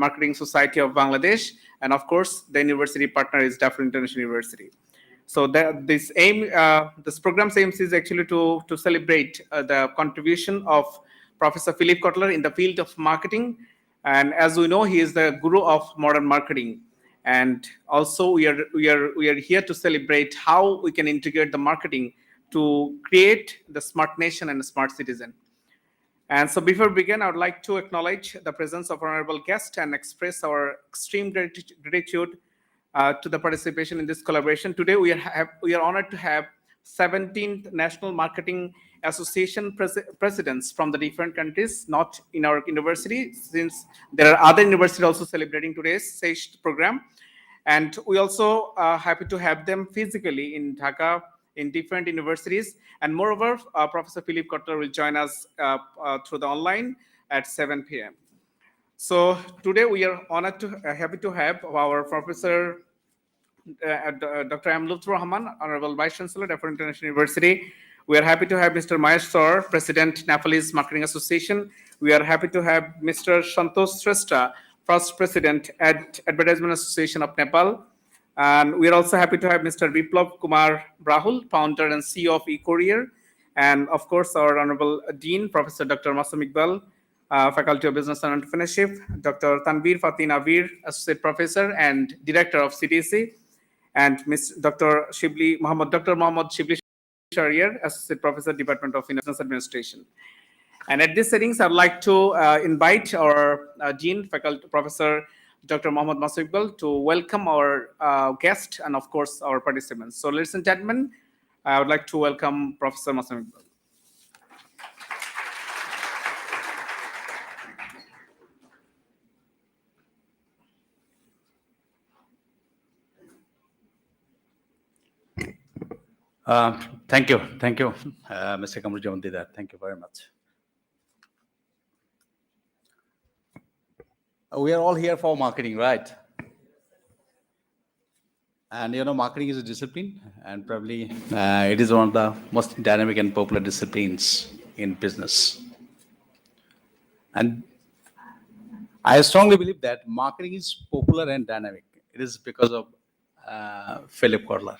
Marketing Society of Bangladesh, and of course, the university partner is Daffodil International University. So this program's aims is actually to celebrate the contribution of Professor Philip Kotler in the field of marketing, and as we know, he is the guru of modern marketing. And also, we are here to celebrate how we can integrate the marketing to create the smart nation and a smart citizen. And so before we begin, I would like to acknowledge the presence of honorable guest and express our extreme gratitude to the participation in this collaboration. Today, we are honored to have 17th National Marketing Association presidents from the different countries, not in our university, since there are other universities also celebrating today's SAGE program. And we also are happy to have them physically in Dhaka, in different universities. And moreover, Professor Philip Kotler will join us through the online at 7 p.m. So today we are honored to happy to have our Professor Dr. M. Lutfur Rahman, Honorable Vice Chancellor, Daffodil International University. We are happy to have Mr. Mahesh Sor, President, Nepalese Marketing Association. We are happy to have Mr. Santosh Shrestha, First President at Advertisement Association of Nepal. And we are also happy to have Mr. Biplav Kumar Rahul, founder and CEO of eCourier. And of course, our Honorable Dean, Professor Dr. Masum Iqbal, Faculty of Business and Entrepreneurship, Dr. Tanveer Fatin Avir, Associate Professor and Director of CTC, and Dr. Mohammad Shibli Shariar, Associate Professor, Department of Business Administration. And at this settings, I'd like to invite our Dean, Faculty Professor Dr. Mohammad Masum Iqbal to welcome our guest and of course our participants. So ladies and gentlemen, I would like to welcome Professor Masum Iqbal. Thank you, Mr. Kamru Jamandida. Thank you very much. We are all here for marketing, right? And marketing is a discipline, and probably it is one of the most dynamic and popular disciplines in business. And I strongly believe that marketing is popular and dynamic. It is because of Philip Kotler,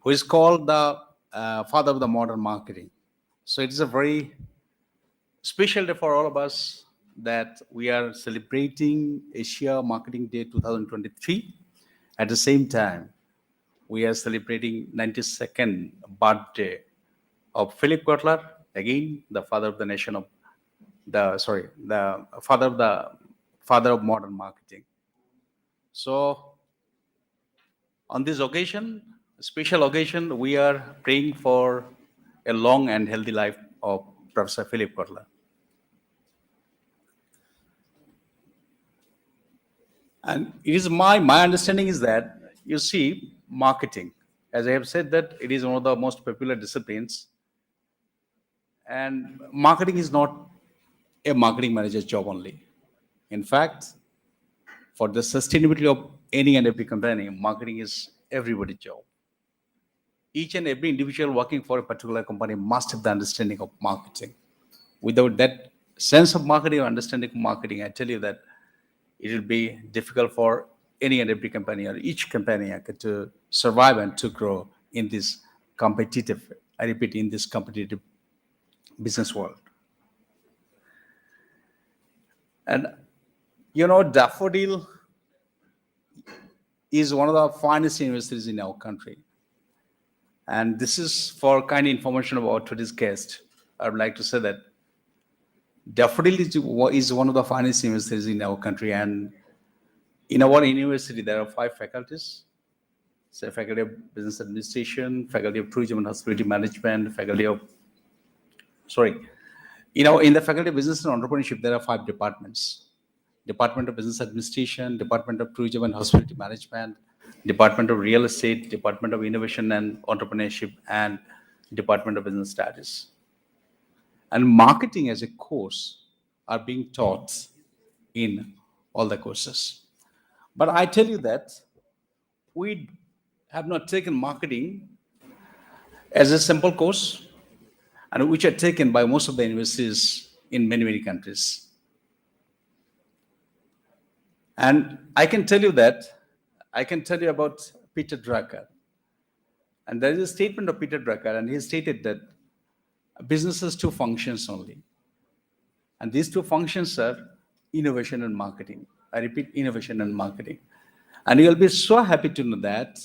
who is called the father of the modern marketing. So it is a very special day for all of us that we are celebrating Asia Marketing Day 2023. At the same time, we are celebrating 92nd birthday of Philip Kotler, again the father of the nation of the father of modern marketing. So on this occasion, special occasion, we are praying for a long and healthy life of Professor Philip Kotler. And it is my understanding is that, you see, marketing, as I have said, that it is one of the most popular disciplines. And marketing is not a marketing manager's job only. In fact, for the sustainability of any and every company, marketing is everybody's job. Each and every individual working for a particular company must have the understanding of marketing. Without that sense of marketing or understanding of marketing, I tell you that it will be difficult for any and every company or each company to survive and to grow in this competitive, I repeat, in this competitive business world. And Daffodil is one of the finest universities in our country. And this is for kind information about today's guest. I would like to say that Daffodil is one of the finest universities in our country, and in our university there are 5 faculties. So Faculty of Business Administration, Faculty of Tourism and Hospitality Management, in the Faculty of Business and Entrepreneurship there are 5 departments. Department of Business Administration, Department of Tourism and Hospitality Management, Department of Real Estate, Department of Innovation and Entrepreneurship, and Department of Business Studies. And marketing as a course are being taught in all the courses. But I tell you that we have not taken marketing as a simple course, and which are taken by most of the universities in many, many countries. And I can tell you about Peter Drucker. And there is a statement of Peter Drucker, and he stated that business has two functions only. And these two functions are innovation and marketing. I repeat, innovation and marketing. And you'll be so happy to know that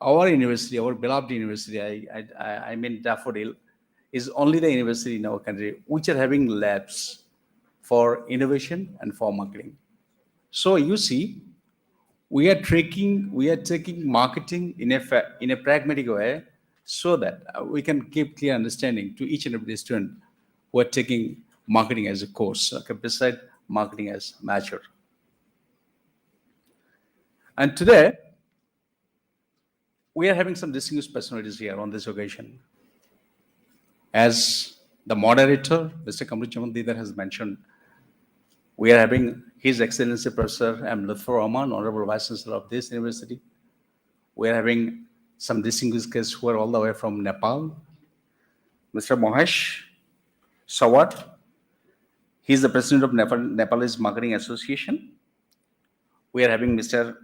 our university, our beloved university, I mean Daffodil, is only the university in our country which are having labs for innovation and for marketing. So you see, we are taking marketing in a pragmatic way, so that we can give clear understanding to each and every student who are taking marketing as a course, okay, beside marketing as major. And today we are having some distinguished personalities here on this occasion. As the moderator, Mr. Kamru Jamandidar, has mentioned, we are having His Excellency Professor M. Lutfur Rahman, Honorable Vice Chancellor of this university. We are having some distinguished guests who are all the way from Nepal. Mr. Mohesh Sawat, he is the president of Nepalese Marketing Association. We are having Mr.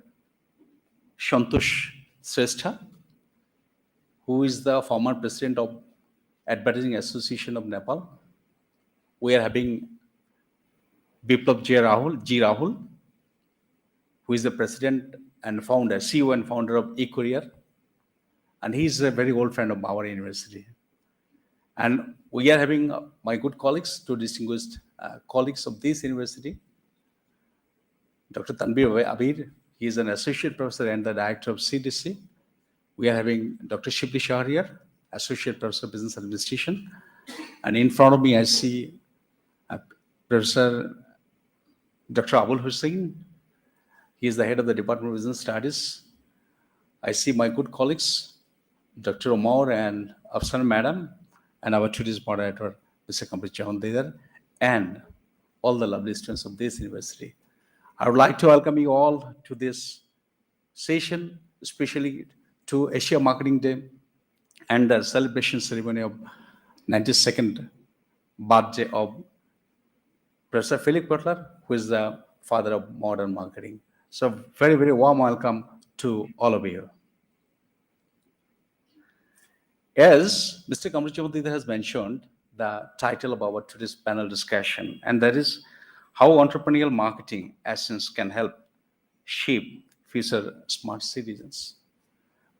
Shantosh Srestha, who is the former president of Advertising Association of Nepal. We are having Biplab G. Rahul, who is the president and founder, CEO and founder of eCourier. And he is a very old friend of our university. And we are having my good colleagues, two distinguished colleagues of this university. Dr. Tanbir Abir, he is an associate professor and the director of CDC. We are having Dr. Shibli Shahriar, associate professor of business administration. And in front of me, I see Professor Dr. Abul Hussain. He is the head of the Department of Business Studies. I see my good colleagues, Dr. Omar and Afsan Madam, and our today's moderator, Mr. Kamru Jamandidar, and all the lovely students of this university. I would like to welcome you all to this session, especially to Asia Marketing Day and the celebration ceremony of 92nd birthday of Professor Philip Butler, who is the father of modern marketing. So very, very warm welcome to all of you. As Mr. Kamru Jamandidar has mentioned, the title of our today's panel discussion, and that is how entrepreneurial marketing essence can help shape future smart citizens.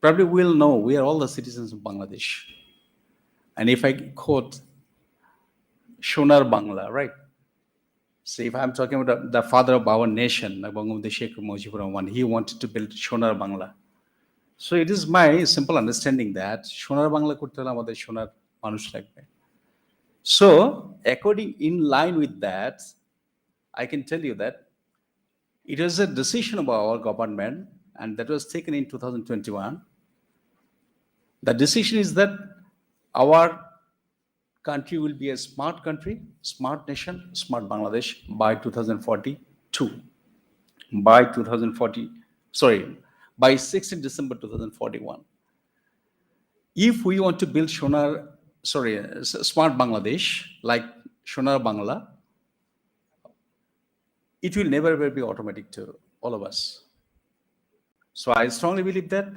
Probably we'll know we are all the citizens of Bangladesh. And if I quote Shonar Bangla, right? So if I'm talking about the father of our nation, Bangabandhu Sheikh Mujibur Rahman, he wanted to build Shonar Bangla. So it is my simple understanding that Shonar Bangla করতে হলে আমাদের সোনার মানুষ লাগবে. So in line with that, I can tell you that it was a decision of our government, and that was taken in 2021. The decision is that our country will be a smart country, smart nation, smart Bangladesh by 2042. By 16 December 2041. If we want to build smart Bangladesh, like Shonar Bangla, it will never ever be automatic to all of us. So I strongly believe that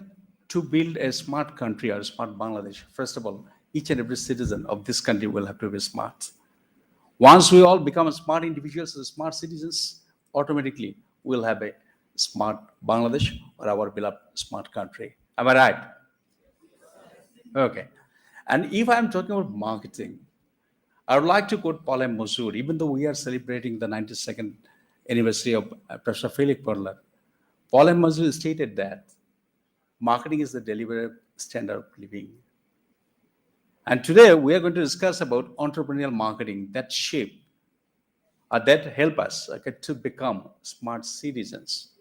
to build a smart country or smart Bangladesh, first of all, each and every citizen of this country will have to be smart. Once we all become smart individuals, smart citizens, automatically we'll have a smart Bangladesh or our beloved smart country. Am I right? Okay. And if I'm talking about marketing, I would like to quote Paul M. Mazur, even though we are celebrating the 92nd anniversary of Professor Philip Butler. Paul M. Mazur stated that marketing is the deliberate standard of living. And today we are going to discuss about entrepreneurial marketing that shape or that help us to become smart citizens.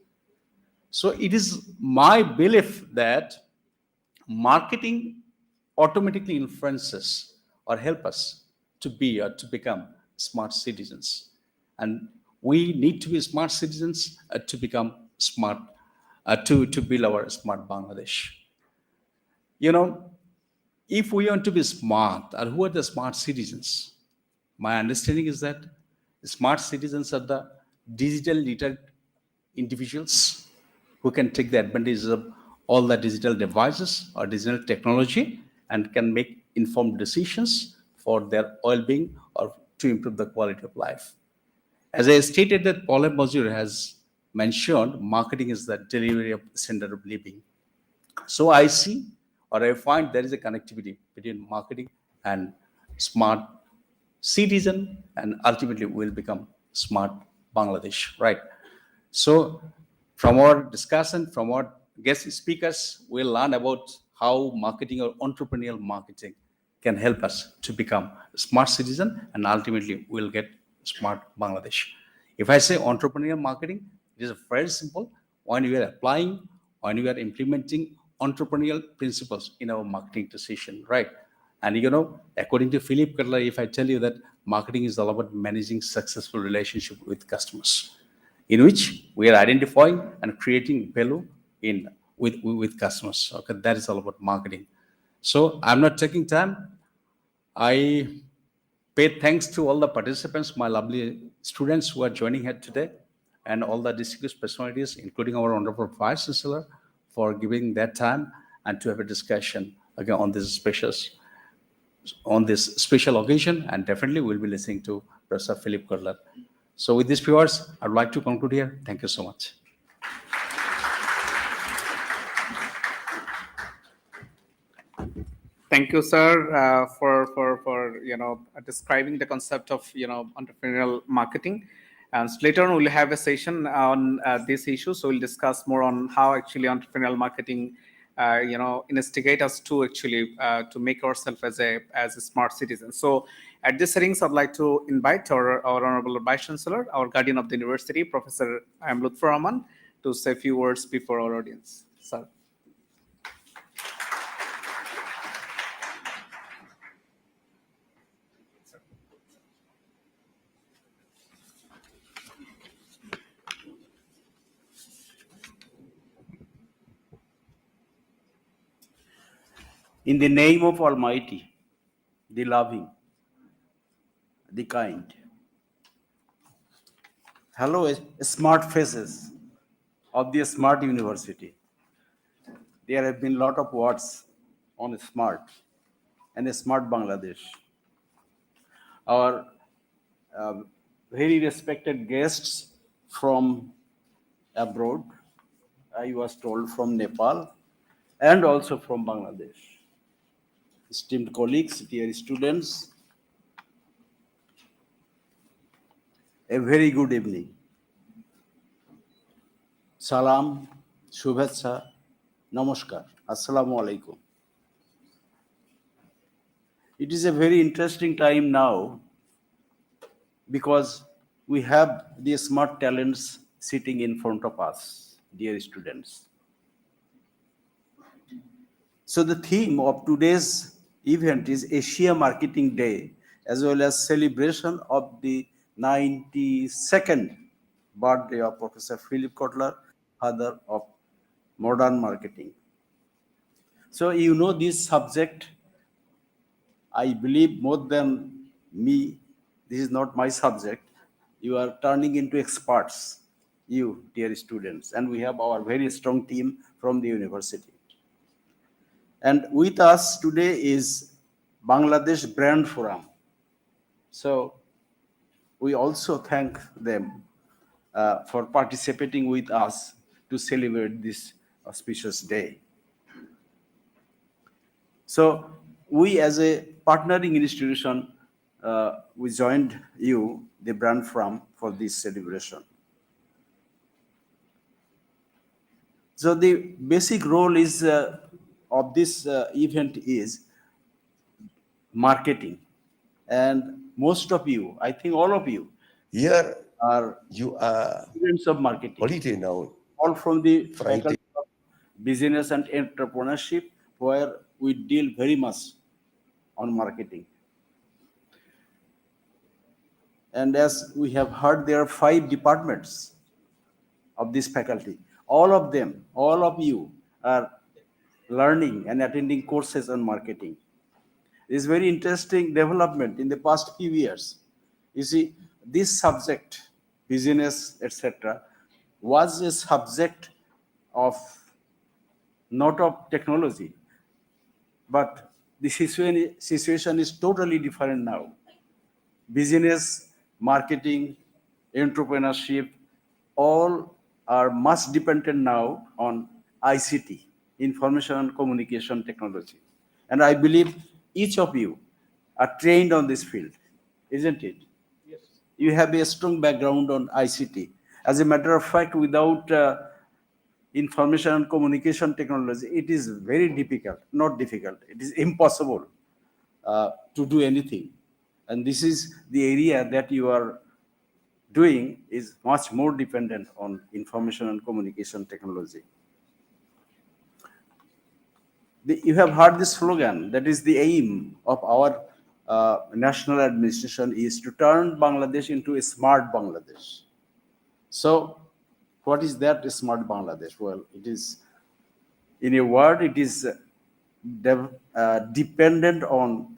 So it is my belief that marketing automatically influences or help us to be or to become smart citizens. And we need to be smart citizens to become smart, to build our smart Bangladesh. You know, if we want to be smart, or who are the smart citizens? My understanding is that smart citizens are the digital literate individuals who can take the advantages of all the digital devices or digital technology and can make informed decisions for their well-being or to improve the quality of life. As I stated that Paul Mazur has mentioned, marketing is the delivery of standard of living. So I see or I find there is a connectivity between marketing and smart citizen, and ultimately will become smart Bangladesh, right? So from our discussion, from our guest speakers, we'll learn about how marketing or entrepreneurial marketing can help us to become a smart citizen, and ultimately we'll get smart Bangladesh. If I say entrepreneurial marketing, it is very simple. When we are applying, when we are implementing entrepreneurial principles in our marketing decision, right? And according to Philip Kotler, if I tell you that marketing is all about managing successful relationship with customers, in which we are identifying and creating value in with customers. Okay, that is all about marketing. So I'm not taking time. I pay thanks to all the participants, my lovely students who are joining here today, and all the distinguished personalities, including our honorable vice chancellor, for giving that time and to have a discussion again on this special occasion. And definitely we'll be listening to Professor Philip Kotler. So with these viewers, I'd like to conclude here. Thank you so much. Thank you, sir, for describing the concept of entrepreneurial marketing. And later on, we'll have a session on this issue. So we'll discuss more on how actually entrepreneurial marketing, instigate us to actually to make ourselves as a smart citizen. So at this settings, I'd like to invite our honorable vice chancellor, our guardian of the university, Professor Lutfur Rahman, to say a few words before our audience. Sir. In the name of Almighty, the loving, the kind. Hello, smart faces of the smart university. There have been a lot of words on smart and a smart Bangladesh. Our very respected guests from abroad, I was told from Nepal and also from Bangladesh. Esteemed colleagues, dear students, a very good evening. Salam, Shubhetsha, Namaskar, Assalamu alaikum. It is a very interesting time now because we have the smart talents sitting in front of us, dear students. So the theme of today's event is Asia Marketing Day, as well as celebration of the 92nd birthday of Professor Philip Kotler, father of modern marketing. So you know this subject, I believe more than me, this is not my subject. You are turning into experts, you dear students, and we have our very strong team from the university. And with us today is Bangladesh Brand Forum. So we also thank them for participating with us to celebrate this auspicious day. So we as a partnering institution, we joined you, the Brand Forum, for this celebration. So the basic role is of this event is marketing. And most of you, I think all of you, Here are you are students of marketing, holiday now. all from the Friday. faculty of business and entrepreneurship, where we deal very much on marketing. And as we have heard, there are 5 departments of this faculty. All of them, all of you are learning and attending courses on marketing. It's very interesting development in the past few years. You see, this subject, business, etc., was a subject of not of technology, but the situation is totally different now. Business, marketing, entrepreneurship, all are much dependent now on ICT, information and communication technology. And I believe each of you are trained on this field, isn't it? You have a strong background on ICT. As a matter of fact, without information and communication technology, it is very difficult, not difficult, it is impossible to do anything. And this is the area that you are doing is much more dependent on information and communication technology. You have heard this slogan, that is the aim of our national administration is to turn Bangladesh into a smart Bangladesh. So, what is that smart Bangladesh? Well, it is, in a word, it is dependent on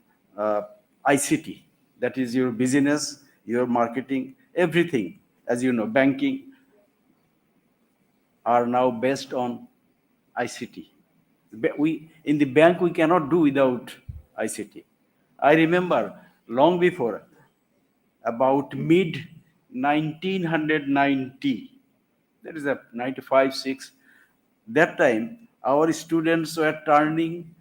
ICT. That is your business, your marketing, everything. As you know, banking are now based on ICT. We in the bank we cannot do without ICT. I remember long before, about mid 1990, that is a 95 6, that time our students were turning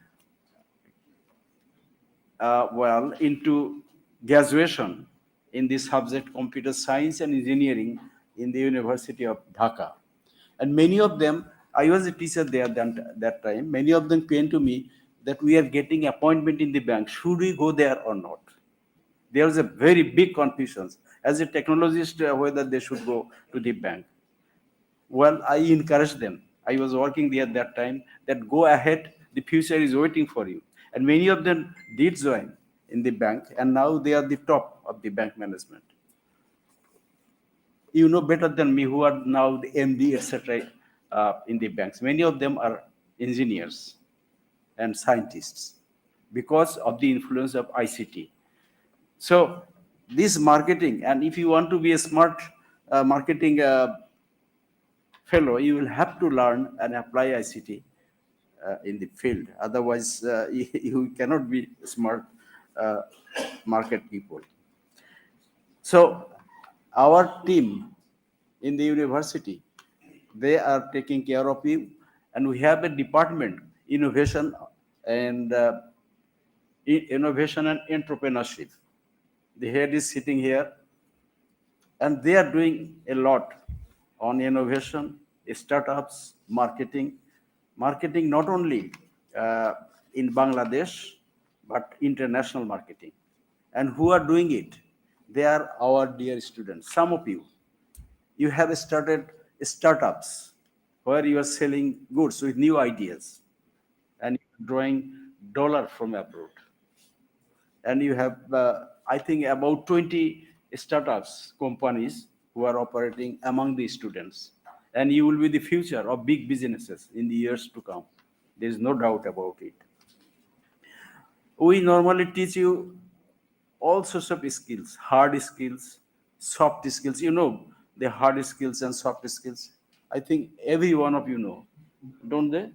into graduation in this subject computer science and engineering in the University of Dhaka. And many of them, I was a teacher there that time, many of them came to me that we are getting appointment in the bank. Should we go there or not? There was a very big confusion as a technologist whether they should go to the bank. Well, I encouraged them. I was working there at that time that go ahead, the future is waiting for you. And many of them did join in the bank, and now they are the top of the bank management. You know better than me who are now the MD, etc., in the banks. Many of them are engineers and scientists because of the influence of ICT. So, this marketing, and if you want to be a smart marketing fellow, you will have to learn and apply ICT in the field. Otherwise, you cannot be smart uh, market people. So, our team in the university, they are taking care of you, and we have a department, innovation and innovation and entrepreneurship. The head is sitting here, and they are doing a lot on innovation, startups, marketing not only in Bangladesh but international marketing. And who are doing it? They are our dear students. Some of you have started startups where you are selling goods with new ideas and drawing dollar from abroad. And you have, I think, about 20 startups companies who are operating among the students. And you will be the future of big businesses in the years to come. There is no doubt about it. We normally teach you all sorts of skills, hard skills, soft skills. You know the hard skills and soft skills. I think every one of you know, don't they?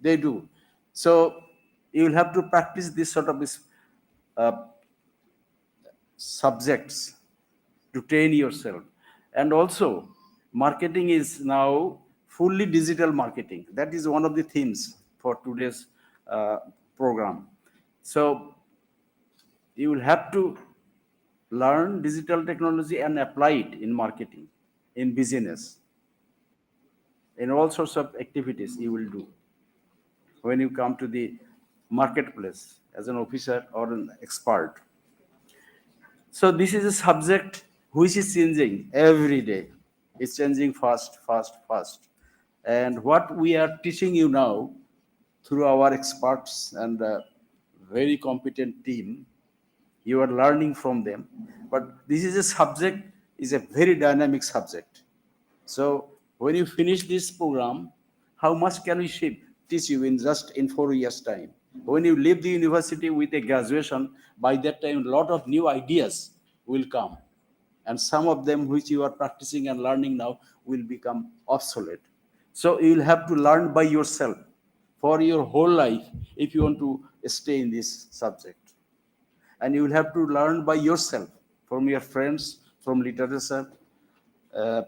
They do. So you will have to practice this sort of uh, subjects to train yourself. And also, marketing is now fully digital marketing. That is one of the themes for today's uh, program. So you will have to learn digital technology and apply it in marketing, in business, in all sorts of activities you will do when you come to the marketplace as an officer or an expert. So this is a subject which is changing every day. It's changing fast, fast, fast. And what we are teaching you now through our experts and a very competent team, you are learning from them. But this is a subject, is a very dynamic subject. So when you finish this program, how much can we teach you in just in 4 years' time? When you leave the university with a graduation, by that time, a lot of new ideas will come, and some of them which you are practicing and learning now will become obsolete. So you will have to learn by yourself for your whole life if you want to stay in this subject. And you will have to learn by yourself from your friends, from literature, uh,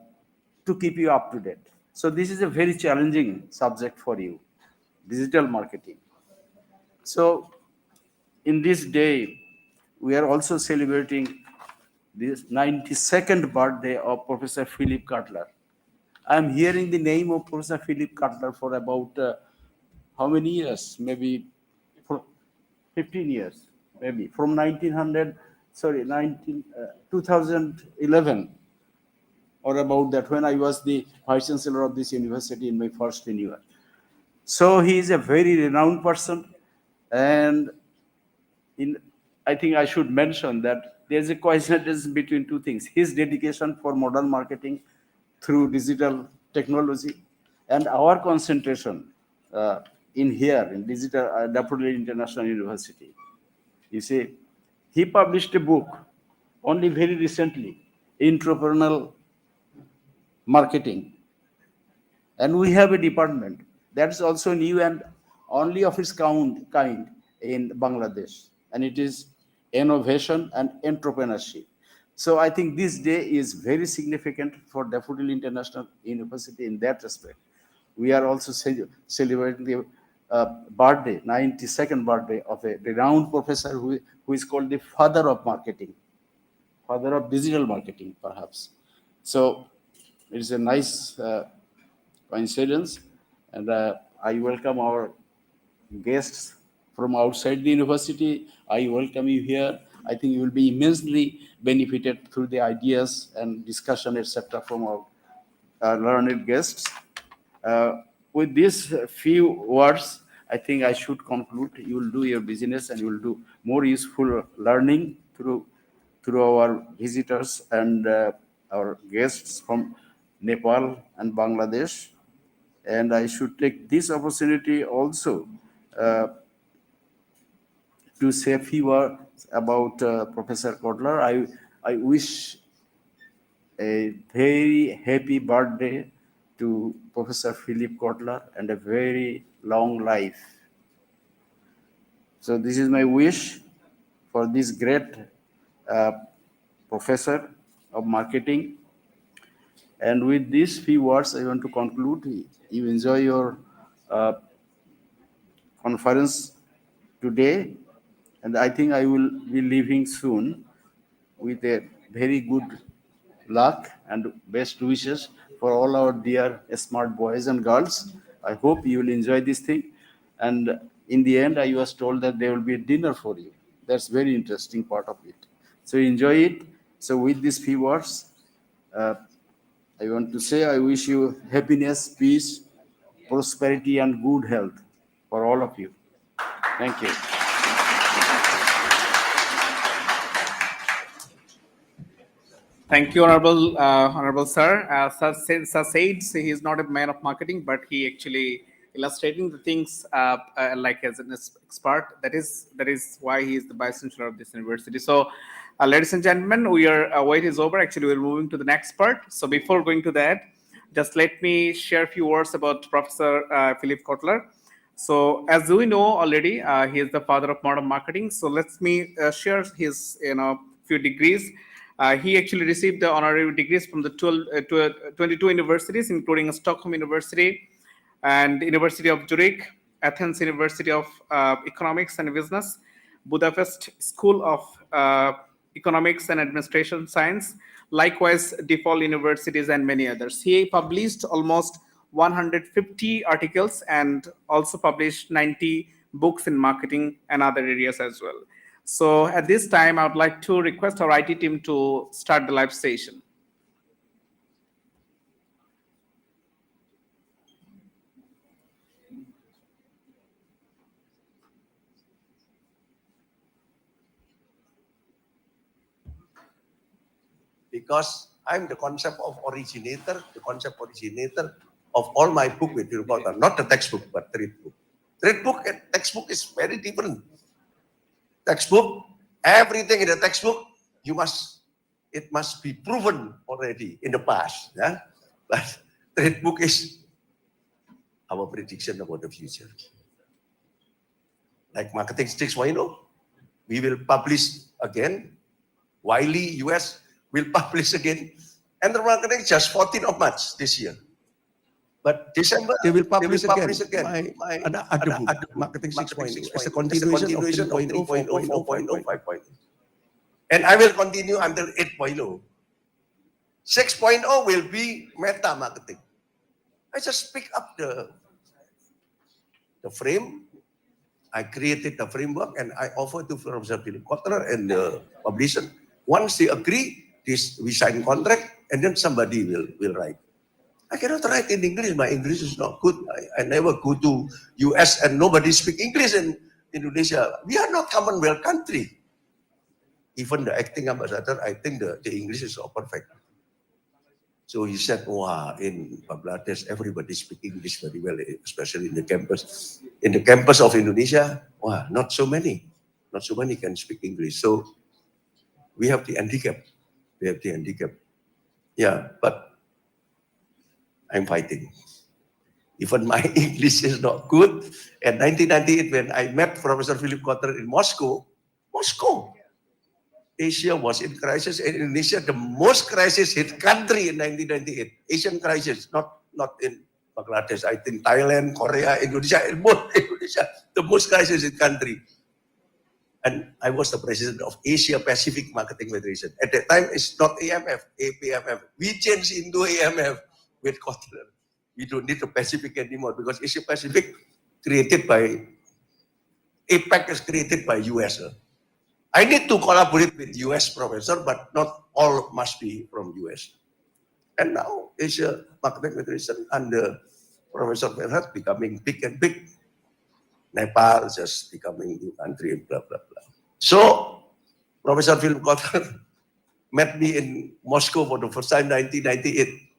to keep you up to date. So this is a very challenging subject for you, digital marketing. So in this day, we are also celebrating this 92nd birthday of Professor Philip Cutler. I am hearing the name of Professor Philip Cutler for about how many years? Maybe for 15 years, maybe from 1900, sorry, 2011 or about that, when I was the vice chancellor of this university in my first tenure. So he is a very renowned person, and in I think I should mention that there's a coincidence between two things: his dedication for modern marketing through digital technology, and our concentration in here in digital Daffodil International University. You see, he published a book only very recently, Entrepreneurial Marketing, and we have a department that is also new and only of its kind in Bangladesh, and it is innovation and entrepreneurship. So I think this day is very significant for Daffodil International University in that respect. We are also celebrating the birthday, 92nd birthday of a renowned professor who is called the father of marketing, father of digital marketing, perhaps. So it is a nice coincidence, and I welcome our guests from outside the university. I welcome you here. I think you will be immensely benefited through the ideas and discussion, etc., from our learned guests. With these few words, I think I should conclude. You will do your business and you will do more useful learning through our visitors and our guests from Nepal and Bangladesh. And I should take this opportunity also uh, to say a few words about Professor Kotler. I wish a very happy birthday to Professor Philip Kotler and a very long life. So this is my wish for this great uh, professor of marketing. And with these few words, I want to conclude. You enjoy your uh, conference today, and I think I will be leaving soon with a very good luck and best wishes for all our dear smart boys and girls. I hope you will enjoy this thing. And in the end, I was told that there will be a dinner for you. That's very interesting part of it. So enjoy it. So with these few words, uh, I want to say I wish you happiness, peace, prosperity, and good health for all of you. Thank you. Thank you, honorable sir. Sir said he is not a man of marketing, but he actually illustrating the things like as an expert. That is why he is the vice chancellor of this university. So, ladies and gentlemen, we are wait is over. Actually, we're moving to the next part. So before going to that, just let me share a few words about Professor Philip Kotler. So as we know already, he is the father of modern marketing. So let me share his few degrees. He actually received the honorary degrees from the 22 universities, including Stockholm University and University of Zurich, Athens University of Economics and Business, Budapest School of Economics and Administration Science, likewise DePaul universities and many others. He published almost 150 articles and also published 90 books in marketing and other areas as well. So at this time, I would like to request our IT team to start the live session. Because I'm the concept originator of all my book with Philip Kotler, not the textbook, but trade book. Trade book and textbook is very different. Textbook, everything in the textbook, you must it must be proven already in the past. Yeah? But trade book is our prediction about the future. Like Marketing 6.0, we will publish again. Wiley, US, will publish again. And the marketing just 14th of March this year. But December, They will publish again my other book, Marketing 6.0, as a continuation of 3.0, 4.0, 5.0. 5.0. And I will continue until 8.0. 6.0 will be meta marketing. I just pick up the frame. I created the framework and I offer to Professor Philip Kotler and the publisher. Once they agree, we sign contract and then somebody will write. I cannot write in English. My English is not good. I never go to US and nobody speak English in Indonesia. We are not Commonwealth country. Even the acting ambassador, I think the English is not perfect. So he said, wow, in Bangladesh, everybody speak English very well, especially in the campus. In the campus of Indonesia, wow, not so many. Not so many can speak English. So we have the handicap. We have the handicap. Yeah, but I'm fighting. Even my English is not good. In 1998, when I met Professor Philip Kotler in Moscow, Asia was in crisis, and Indonesia the most crisis hit country in 1998. Asian crisis, not in Bangladesh. I think Thailand, Korea, Indonesia, and both Indonesia, the most crisis hit country. And I was the president of Asia Pacific Marketing Federation. At that time, it's not AMF, APMF. We changed into AMF with Kotler. We don't need the Pacific anymore because Asia Pacific created by APEC is created by US. I need to collaborate with US professor, but not all must be from US. And now Asia Marketing Federation under Professor Berhat becoming big and big. Nepal just becoming new country and blah, blah, blah. So Professor Philip Kotler met me in Moscow for the first time in 1998.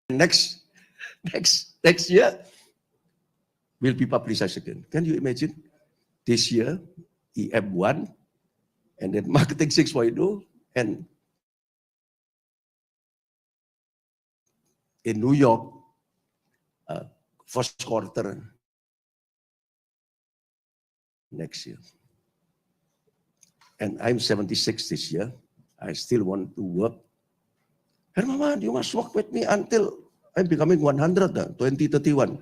next next year will be publicized again. Can you imagine? This year, EM1, and then Marketing 6.0, and in New York, first quarter next year. And I'm 76 this year. I still want to work. Hermawan, you must work with me until I'm becoming 100, 2031.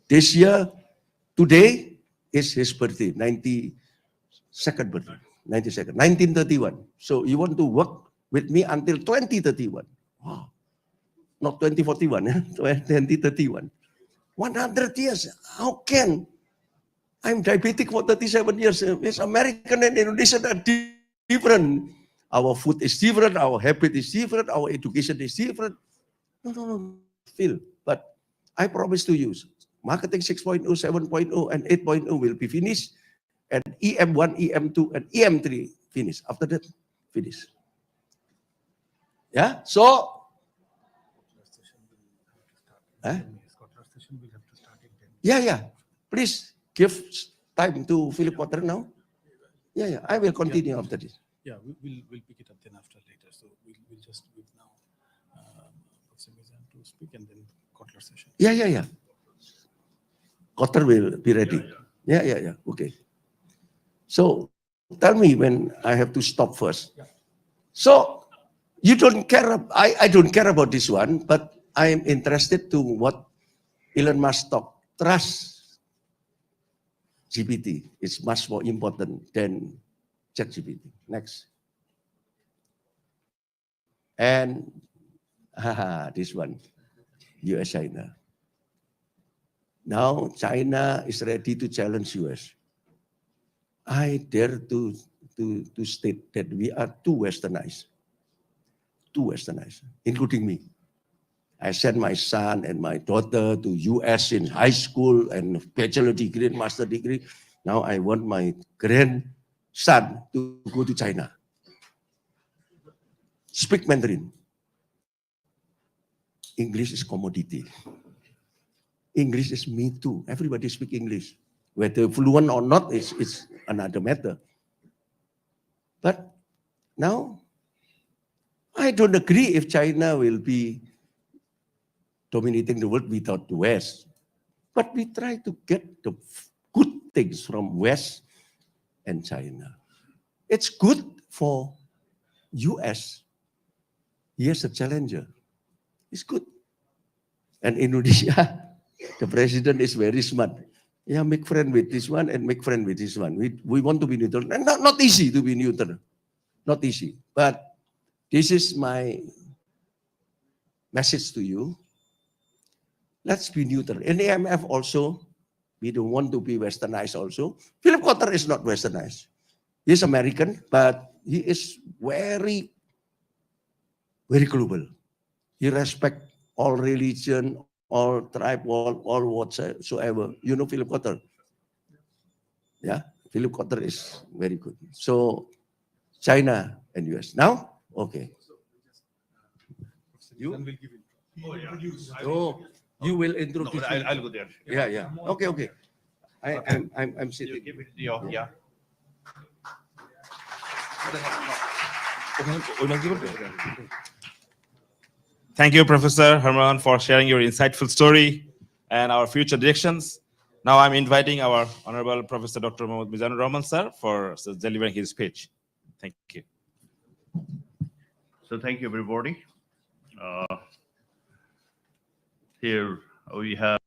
This year, today is his birthday, 92nd birthday, 92nd, 1931. So you want to work with me until 2031. Wow. Not 2041, 2031. 100 years. How can? I'm diabetic for 37 years. It's American and Indonesian are different. Our food is different, our habit is different, our education is different. No, Phil. But I promise to you, Marketing 6.0, 7.0, and 8.0 will be finished, and EM1, EM2, and EM3 finish. After that, finish. Yeah, so yeah. Please give time to Philip Potter now. Yeah. I will continue after this. Yeah, we'll pick it up then after later. So we'll just wait now Professor Mizan to speak and then Kotler session. Yeah. Kotter will be ready. Yeah. Okay. So tell me when I have to stop first. So you don't care. I don't care about this one, but I am interested to what Elon Musk talk. Trust GPT is much more important than ChatGPT. Next. And this one, US China. Now China is ready to challenge US. I dare to state that we are too westernized, including me. I sent my son and my daughter to US in high school and bachelor degree and master degree. Now I want my grandson to go to China. Speak Mandarin. English is commodity. English is me too. Everybody speak English. Whether fluent or not is another matter. But now, I don't agree if China will be dominating the world without the West. But we try to get the good things from West and China. It's good for US. Here's a challenger. It's good. And Indonesia, the president is very smart. Yeah, make friend with this one and make friend with this one. We want to be neutral. And not easy to be neutral. Not easy. But this is my message to you. Let's be neutral. In the IMF also, we don't want to be westernized also. Philip Kotler is not westernized. He's American, but he is very, very global. He respects all religion, all tribe, all whatsoever. You know Philip Kotler? Yeah, Philip Kotler is very good. So China and US. Now, okay. You will give it. Oh, you will introduce. No, I'll go there. Yeah. Okay. I'm sitting. You give it yeah. Thank you, Professor Herman, for sharing your insightful story and our future directions. Now I'm inviting our Honorable Professor Dr. Mohammad Mizanur Rahman, sir, for delivering his speech. Thank you. So thank you, everybody. Here we have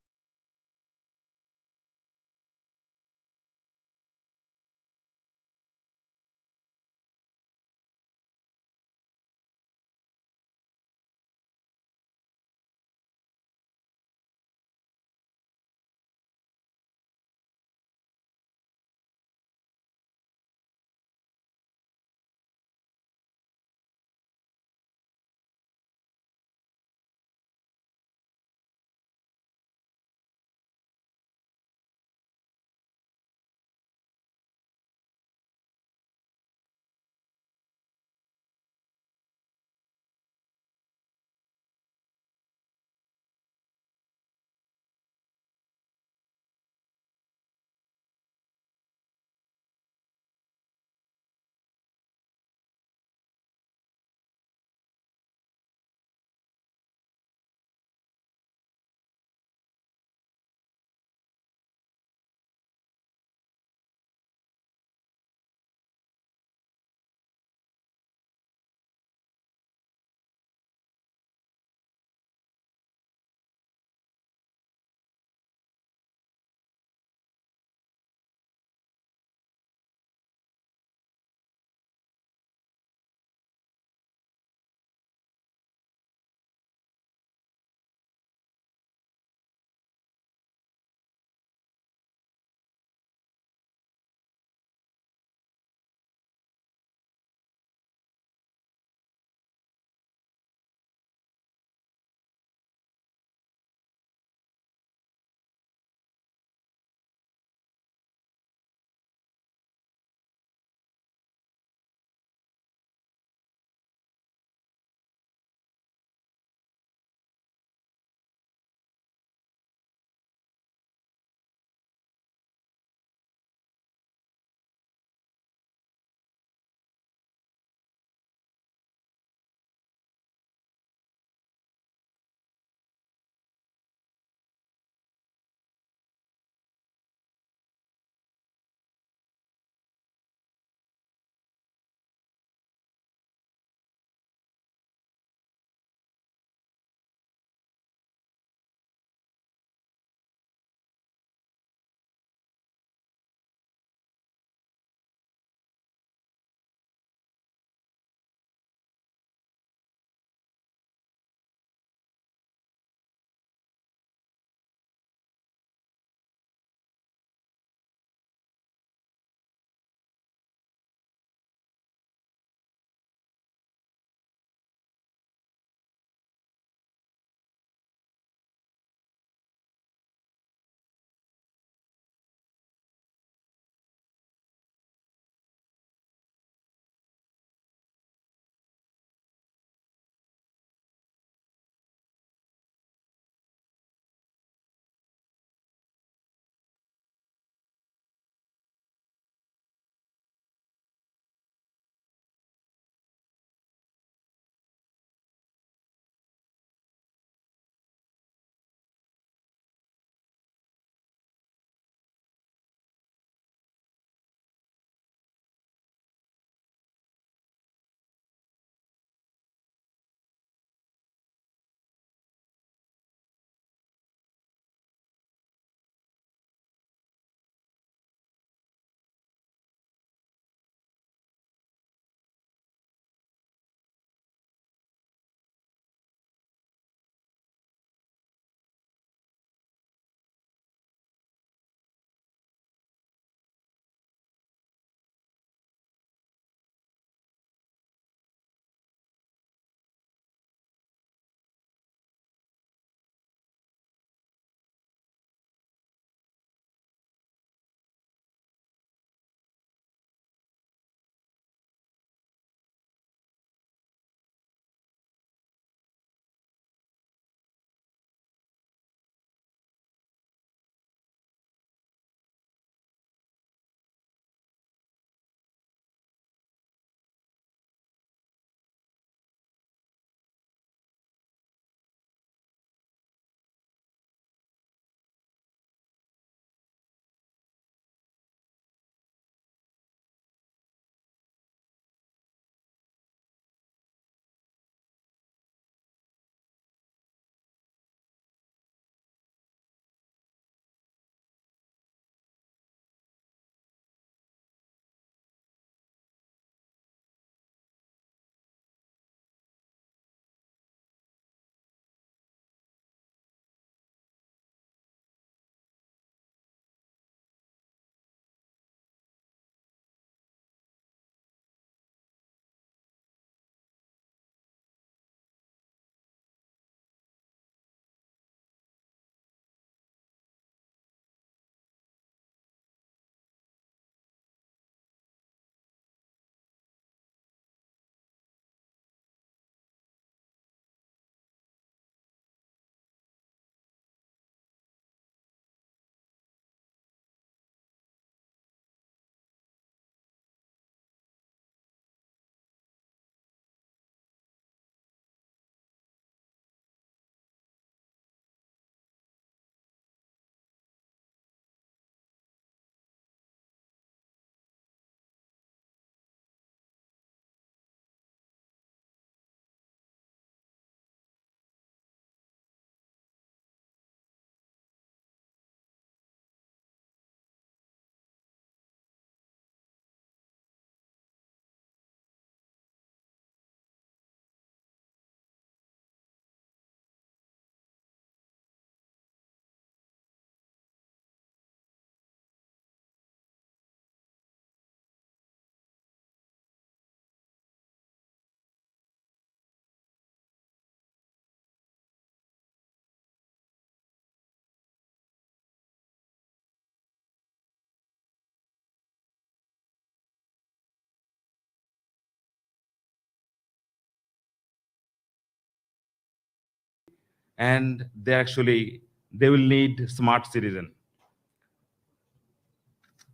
and they will need smart citizen.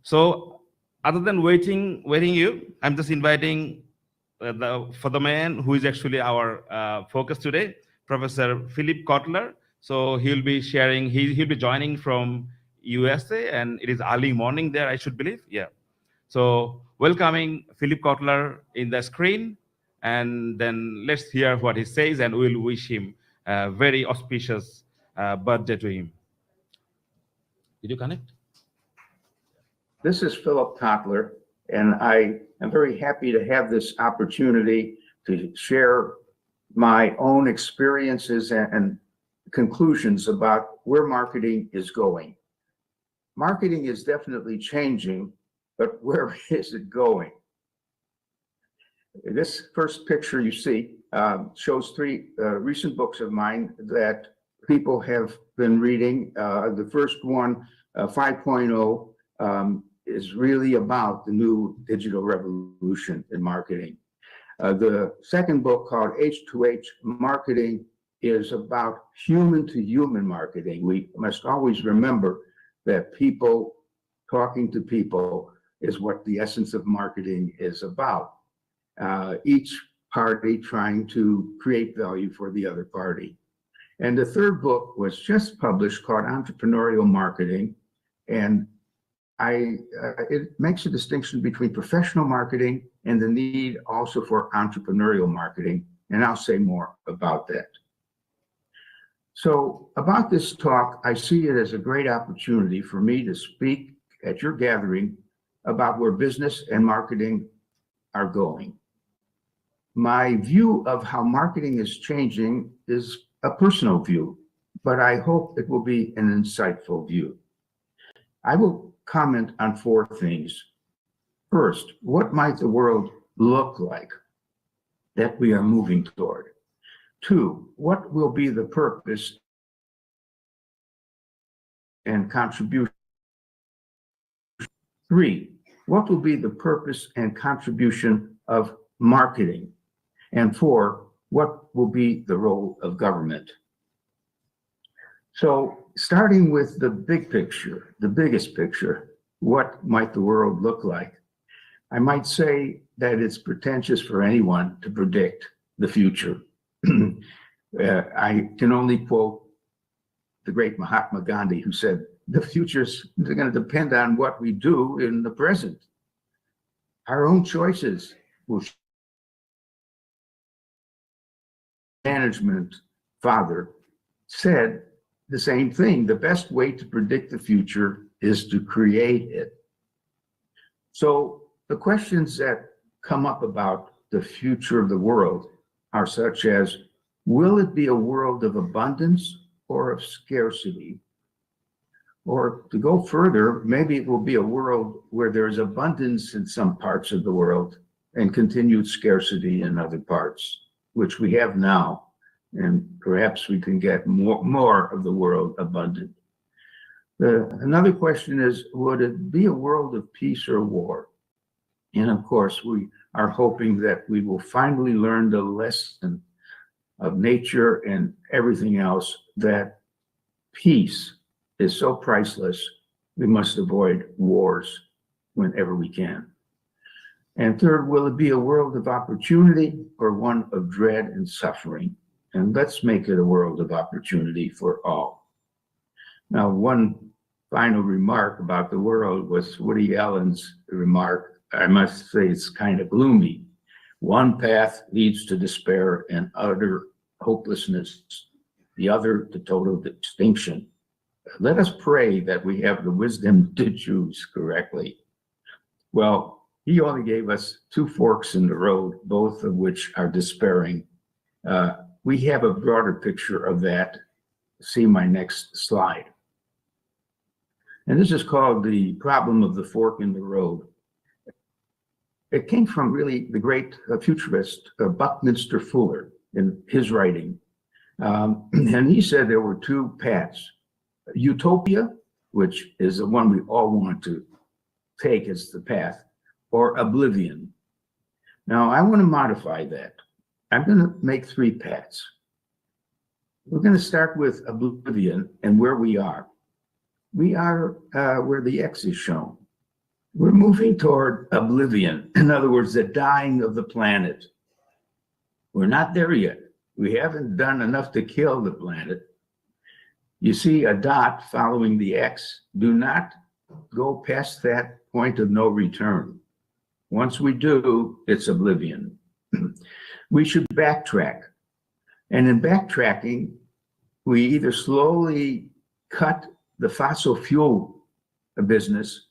So other than waiting you, I'm just inviting for the man who is actually our focus today, Professor Philip Kotler. So he'll be sharing, he'll be joining from USA, and it is early morning there, I should believe. Yeah. So welcoming Philip Kotler in the screen, and then let's hear what he says, and we'll wish him a very auspicious birthday to him. Did you connect? This is Philip Kotler, and I am very happy to have this opportunity to share my own experiences and conclusions about where marketing is going. Marketing is definitely changing, but where is it going? This first picture you see shows three recent books of mine that people have been reading. The first one, 5.0, is really about the new digital revolution in marketing. The second book, called H2H Marketing, is about human-to-human marketing. We must always remember that people talking to people is what the essence of marketing is about. Each party trying to create value for the other party. And the third book was just published, called Entrepreneurial Marketing, and it makes a distinction between professional marketing and the need also for entrepreneurial marketing, and I'll say more about that. So about this talk, I see it as a great opportunity for me to speak at your gathering about where business and marketing are going. My view of how marketing is changing is a personal view, but I hope it will be an insightful view. I will comment on four things. First, what might the world look like that we are moving toward? Two, what will be the purpose and contribution? Three, what will be the purpose and contribution of marketing? And four, what will be the role of government? So starting with the big picture, the biggest picture, what might the world look like? I might say that it's pretentious for anyone to predict the future. I can only quote the great Mahatma Gandhi, who said, the future's going to depend on what we do in the present. Our own choices will. Management father said the same thing. The best way to predict the future is to create it. So the questions that come up about the future of the world are such as, will it be a world of abundance or of scarcity? Or to go further, maybe it will be a world where there's abundance in some parts of the world and continued scarcity in other parts, which we have now, and perhaps we can get more of the world abundant. Another question is, would it be a world of peace or war? And of course, we are hoping that we will finally learn the lesson of nature and everything else, that peace is so priceless, we must avoid wars whenever we can. And third, will it be a world of opportunity or one of dread and suffering? And let's make it a world of opportunity for all. Now, one final remark about the world was Woody Allen's remark. I must say it's kind of gloomy. One path leads to despair and utter hopelessness, the other to total extinction. Let us pray that we have the wisdom to choose correctly. Well, he only gave us two forks in the road, both of which are despairing. We have a broader picture of that. See my next slide. And this is called the problem of the fork in the road. It came from really the great futurist Buckminster Fuller in his writing. And he said there were two paths. Utopia, which is the one we all want to take as the path, or oblivion. Now, I want to modify that. I'm going to make three paths. We're going to start with oblivion and where we are. We are where the X is shown. We're moving toward oblivion. In other words, the dying of the planet. We're not there yet. We haven't done enough to kill the planet. You see a dot following the X. Do not go past that point of no return. Once we do, it's oblivion. We should backtrack. And in backtracking, we either slowly cut the fossil fuel business,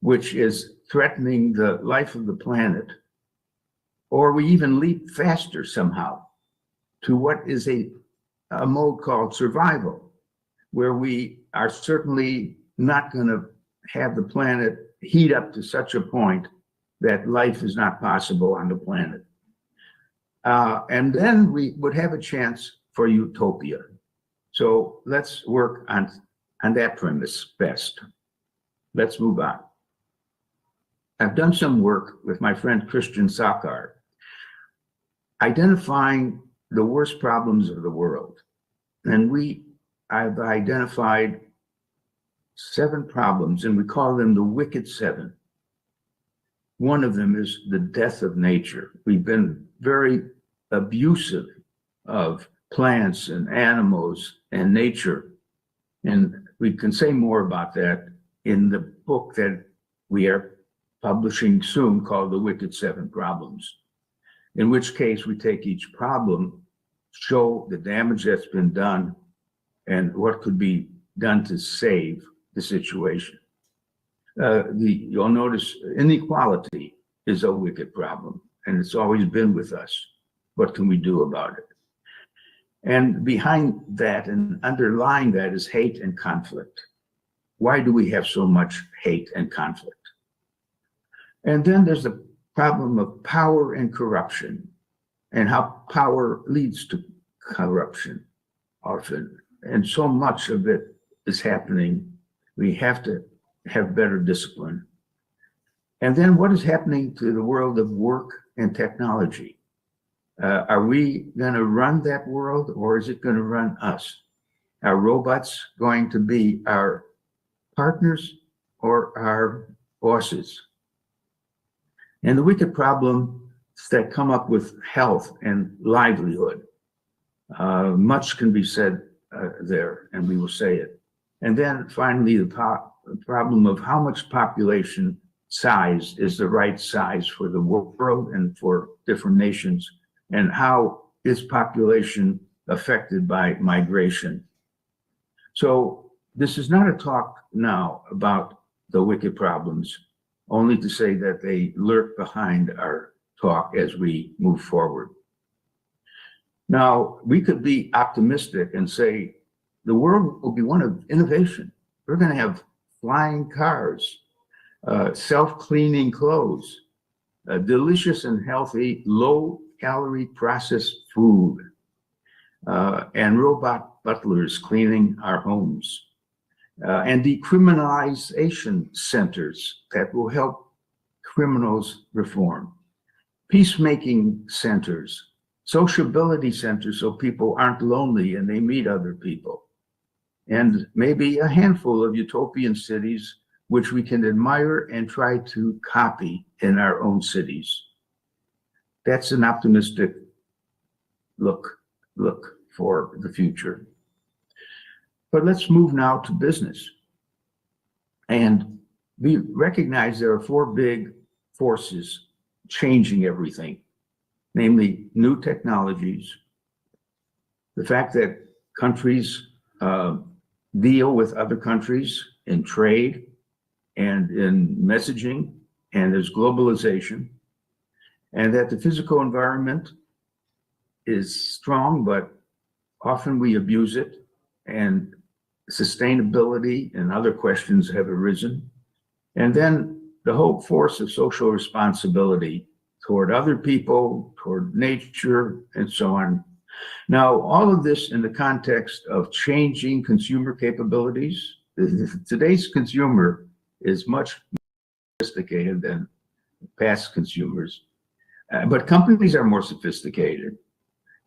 which is threatening the life of the planet, or we even leap faster somehow to what is a mode called survival, where we are certainly not going to have the planet heat up to such a point that life is not possible on the planet. And then we would have a chance for utopia. So let's work on that premise best. Let's move on. I've done some work with my friend Christian Sakar, identifying the worst problems of the world. And I've identified 7 problems, and we call them the wicked 7. One of them is the death of nature. We've been very abusive of plants and animals and nature. And we can say more about that in the book that we are publishing soon called The Wicked 7 Problems, in which case we take each problem, show the damage that's been done, and what could be done to save the situation. You'll notice inequality is a wicked problem, and it's always been with us. What can we do about it? And behind that and underlying that is hate and conflict. Why do we have so much hate and conflict? And then there's the problem of power and corruption, and how power leads to corruption often. And so much of it is happening. We have to have better discipline. And then what is happening to the world of work and technology? Are we going to run that world, or is it going to run us? Are robots going to be our partners or our bosses? And the wicked problems that come up with health and livelihood. Much can be said there, and we will say it. And then finally, the problem of how much population size is the right size for the world and for different nations, and how is population affected by migration. So this is not a talk now about the wicked problems, only to say that they lurk behind our talk as we move forward. Now, we could be optimistic and say the world will be one of innovation. We're going to have flying cars, self-cleaning clothes, delicious and healthy, low-calorie processed food, and robot butlers cleaning our homes, and decriminalization centers that will help criminals reform, peacemaking centers, sociability centers so people aren't lonely and they meet other people, and maybe a handful of utopian cities which we can admire and try to copy in our own cities. That's an optimistic look for the future. But let's move now to business. And we recognize there are 4 big forces changing everything, namely new technologies, the fact that countries deal with other countries in trade and in messaging, and there's globalization, and that the physical environment is strong, but often we abuse it, and sustainability and other questions have arisen. And then the whole force of social responsibility toward other people, toward nature, and so on. Now, all of this in the context of changing consumer capabilities. Today's consumer is much more sophisticated than past consumers, but companies are more sophisticated.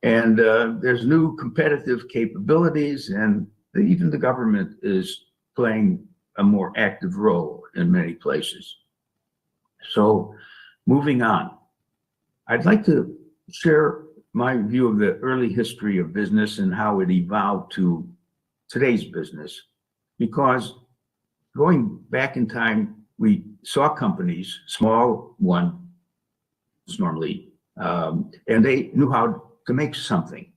And there's new competitive capabilities, and even the government is playing a more active role in many places. So moving on, I'd like to share my view of the early history of business and how it evolved to today's business, because going back in time, we saw companies, small ones normally, and they knew how to make something,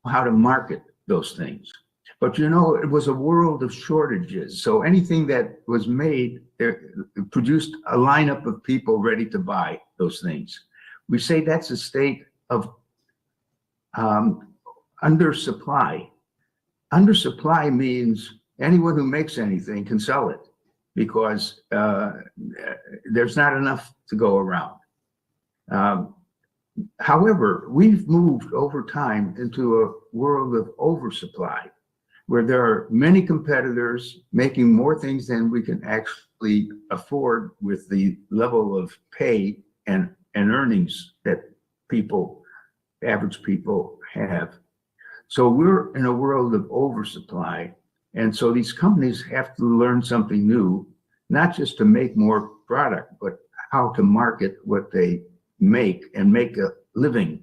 how to market those things. But you know, it was a world of shortages. So anything that was made, it produced a lineup of people ready to buy those things. We say that's a state of undersupply. Undersupply means anyone who makes anything can sell it because there's not enough to go around. However, we've moved over time into a world of oversupply, where there are many competitors making more things than we can actually afford with the level of pay and earnings that people, average people, have. So we're in a world of oversupply. And so these companies have to learn something new, not just to make more product, but how to market what they make and make a living,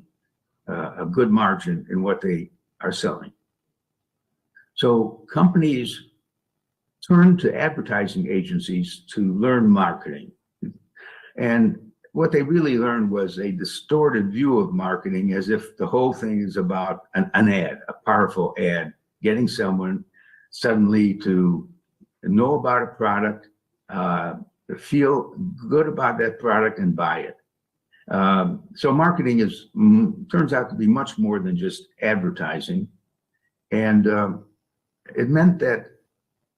a good margin in what they are selling. So companies turn to advertising agencies to learn marketing. And what they really learned was a distorted view of marketing, as if the whole thing is about an ad, a powerful ad, getting someone suddenly to know about a product, feel good about that product and buy it. So marketing turns out to be much more than just advertising. And it meant that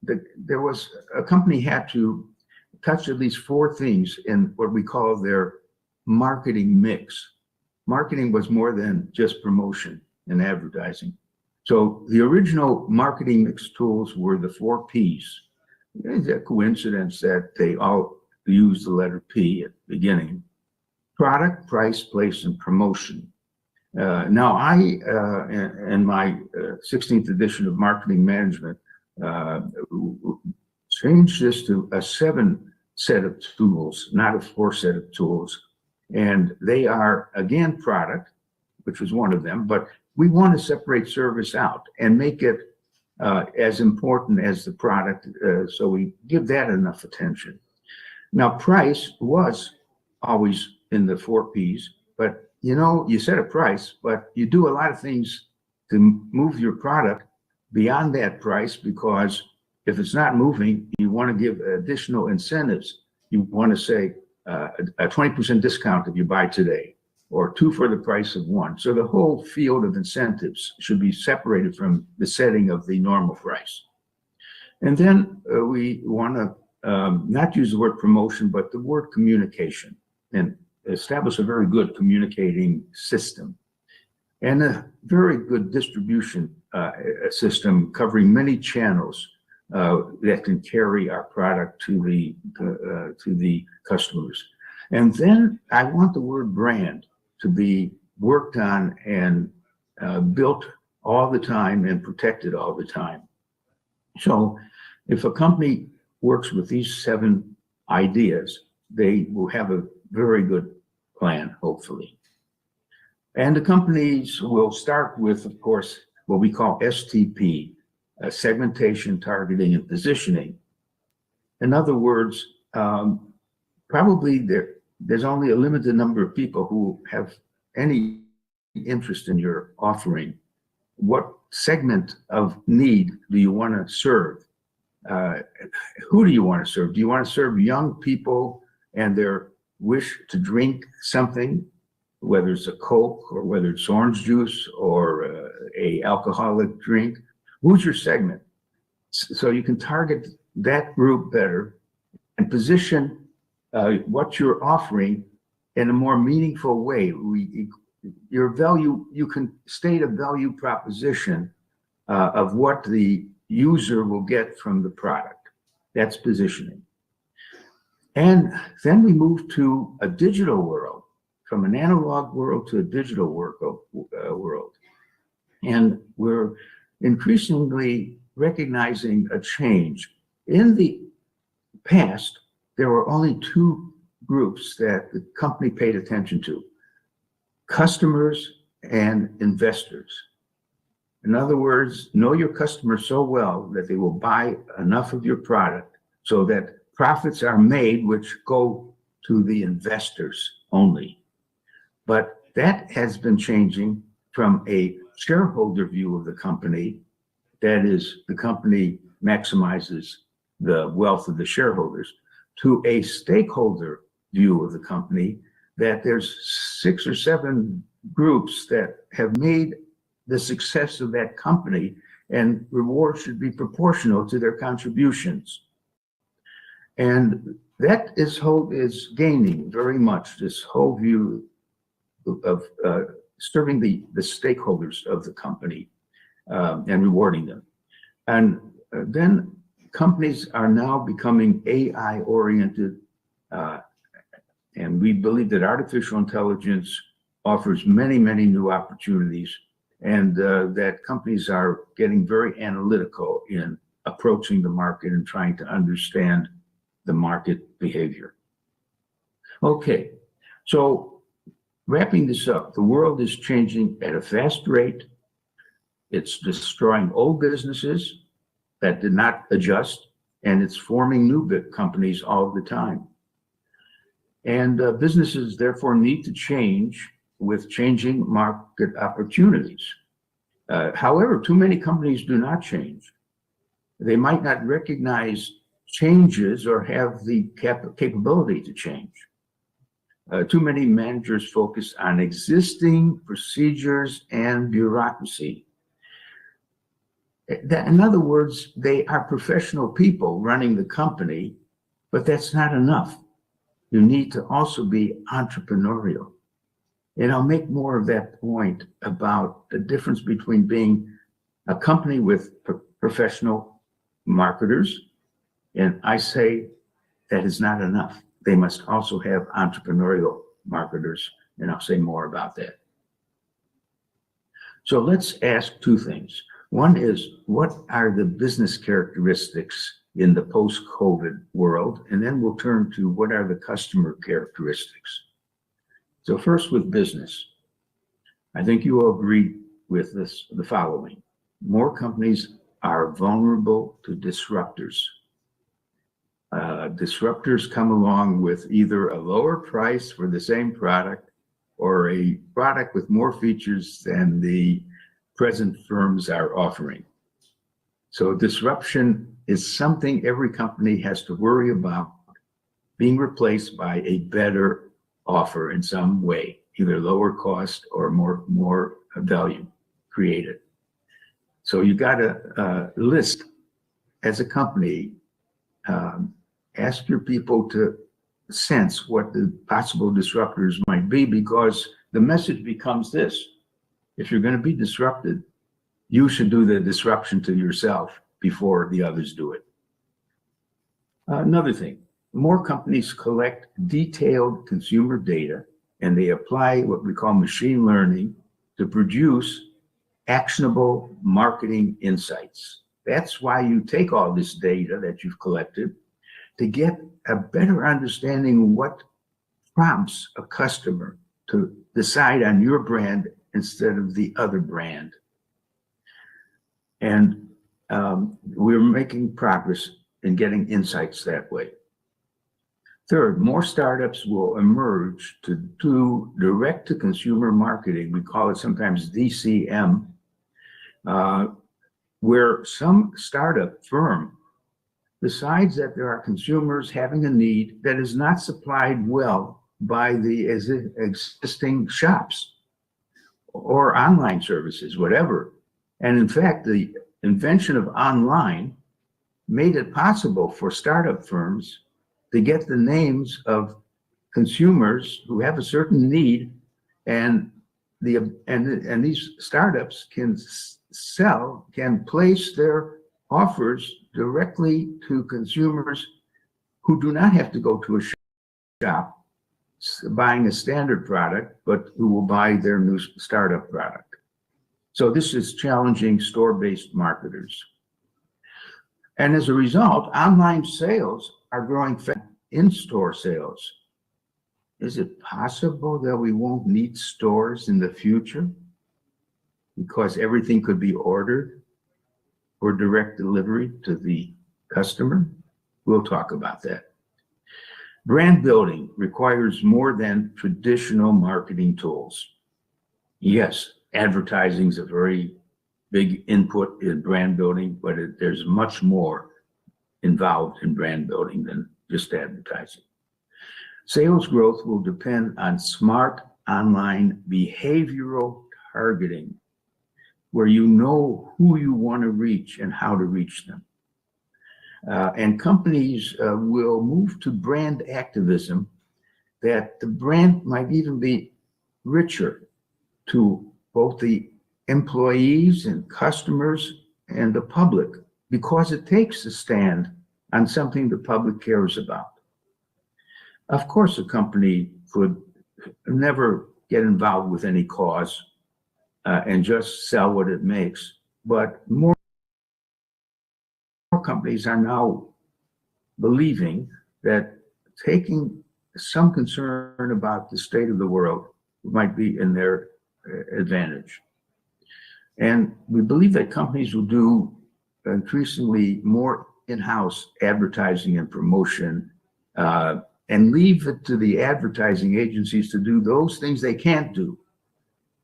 there was a company had to touch at least 4 things in what we call their marketing mix. Marketing was more than just promotion and advertising. So the original marketing mix tools were the 4 Ps. It's a coincidence that they all use the letter P at the beginning: product, price, place, and promotion. Now, I, in my 16th edition of marketing management, changed this to a 7 set of tools, not a 4 set of tools. And they are, again, product, which was one of them, but we want to separate service out and make it as important as the product, so we give that enough attention. Now, price was always in the 4 Ps, but you know, you set a price, but you do a lot of things to move your product beyond that price, because if it's not moving, you want to give additional incentives. You want to say a 20% discount if you buy today, or 2 for the price of 1. So the whole field of incentives should be separated from the setting of the normal price. And then we want to not use the word promotion, but the word communication, and establish a very good communicating system and a very good distribution system covering many channels that can carry our product to the customers. And then I want the word brand to be worked on and built all the time and protected all the time. So if a company works with these 7 ideas, they will have a very good plan, hopefully. And the companies will start with, of course, what we call STP, segmentation, targeting, and positioning. In other words, probably there's only a limited number of people who have any interest in your offering. What segment of need do you want to serve? Who do you want to serve? Do you want to serve young people and their wish to drink something, whether it's a Coke or whether it's orange juice or a alcoholic drink? Who's your segment? So you can target that group better and position what you're offering in a more meaningful way. Your value, you can state a value proposition of what the user will get from the product. That's positioning. And then we move to a digital world. from an analog world to a digital world. And we're increasingly recognizing a change. In the past, there were only two groups that the company paid attention to: customers and investors. In other words, know your customer so well that they will buy enough of your product so that profits are made, which go to the investors only. But that has been changing from a shareholder view of the company, that is, the company maximizes the wealth of the shareholders, to a stakeholder view of the company, that there's 6 or 7 groups that have made the success of that company, and rewards should be proportional to their contributions. And that is gaining very much, this whole view of serving the stakeholders of the company and rewarding them. And then companies are now becoming AI oriented, and we believe that artificial intelligence offers many, many new opportunities, and that companies are getting very analytical in approaching the market and trying to understand the market behavior. Okay, so wrapping this up, the world is changing at a fast rate. It's destroying old businesses that did not adjust, and it's forming new big companies all the time. And businesses therefore need to change with changing market opportunities. However, too many companies do not change. They might not recognize changes or have the capability to change. Too many managers focus on existing procedures and bureaucracy. In other words, they are professional people running the company, but that's not enough. You need to also be entrepreneurial. And I'll make more of that point about the difference between being a company with professional marketers, and I say that is not enough. They must also have entrepreneurial marketers, and I'll say more about that. So let's ask two things. One is, what are the business characteristics in the post-COVID world? And then we'll turn to what are the customer characteristics. So first, with business, I think you will agree with the following. More companies are vulnerable to disruptors. Disruptors come along with either a lower price for the same product or a product with more features than the present firms are offering. So disruption is something every company has to worry about being replaced by a better offer in some way, either lower cost or more value created. So you got to list as a company, ask your people to sense what the possible disruptors might be, because the message becomes this: if you're going to be disrupted, you should do the disruption to yourself before the others do it. Another thing, more companies collect detailed consumer data, and they apply what we call machine learning to produce actionable marketing insights. That's why you take all this data that you've collected to get a better understanding what prompts a customer to decide on your brand instead of the other brand. And we're making progress in getting insights that way. Third, more startups will emerge to do direct-to-consumer marketing. We call it sometimes DCM, where some startup firm decides that there are consumers having a need that is not supplied well by the existing shops or online services, whatever. And in fact, the invention of online made it possible for startup firms to get the names of consumers who have a certain need, and these startups can place their offers directly to consumers who do not have to go to a shop. buying a standard product, but who will buy their new startup product. So this is challenging store-based marketers. And as a result, online sales are growing fast. In-store sales. Is it possible that we won't need stores in the future because everything could be ordered for direct delivery to the customer? We'll talk about that. Brand building requires more than traditional marketing tools. Yes, advertising is a very big input in brand building, but there's much more involved in brand building than just advertising. Sales growth will depend on smart online behavioral targeting, where you know who you want to reach and how to reach them. And companies will move to brand activism, that the brand might even be richer to both the employees and customers and the public, because it takes a stand on something the public cares about. Of course, a company could never get involved with any cause and just sell what it makes, but more companies are now believing that taking some concern about the state of the world might be in their advantage. And we believe that companies will do increasingly more in-house advertising and promotion, and leave it to the advertising agencies to do those things they can't do.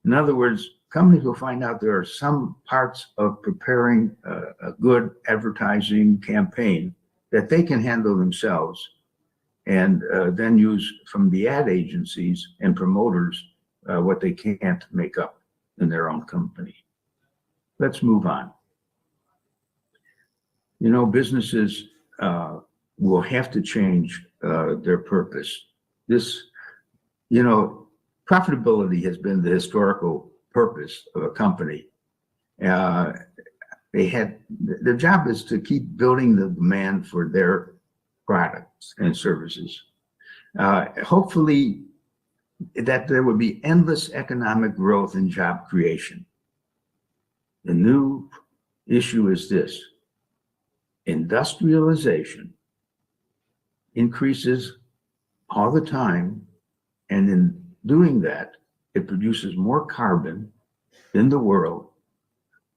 In other words, companies will find out there are some parts of preparing a good advertising campaign that they can handle themselves, and then use from the ad agencies and promoters what they can't make up in their own company. Let's move on. You know, businesses will have to change their purpose. This, you know, profitability has been the historical purpose of a company. Their job is to keep building the demand for their products and services. Hopefully that there would be endless economic growth and job creation. The new issue is this: industrialization increases all the time, and in doing that, it produces more carbon in the world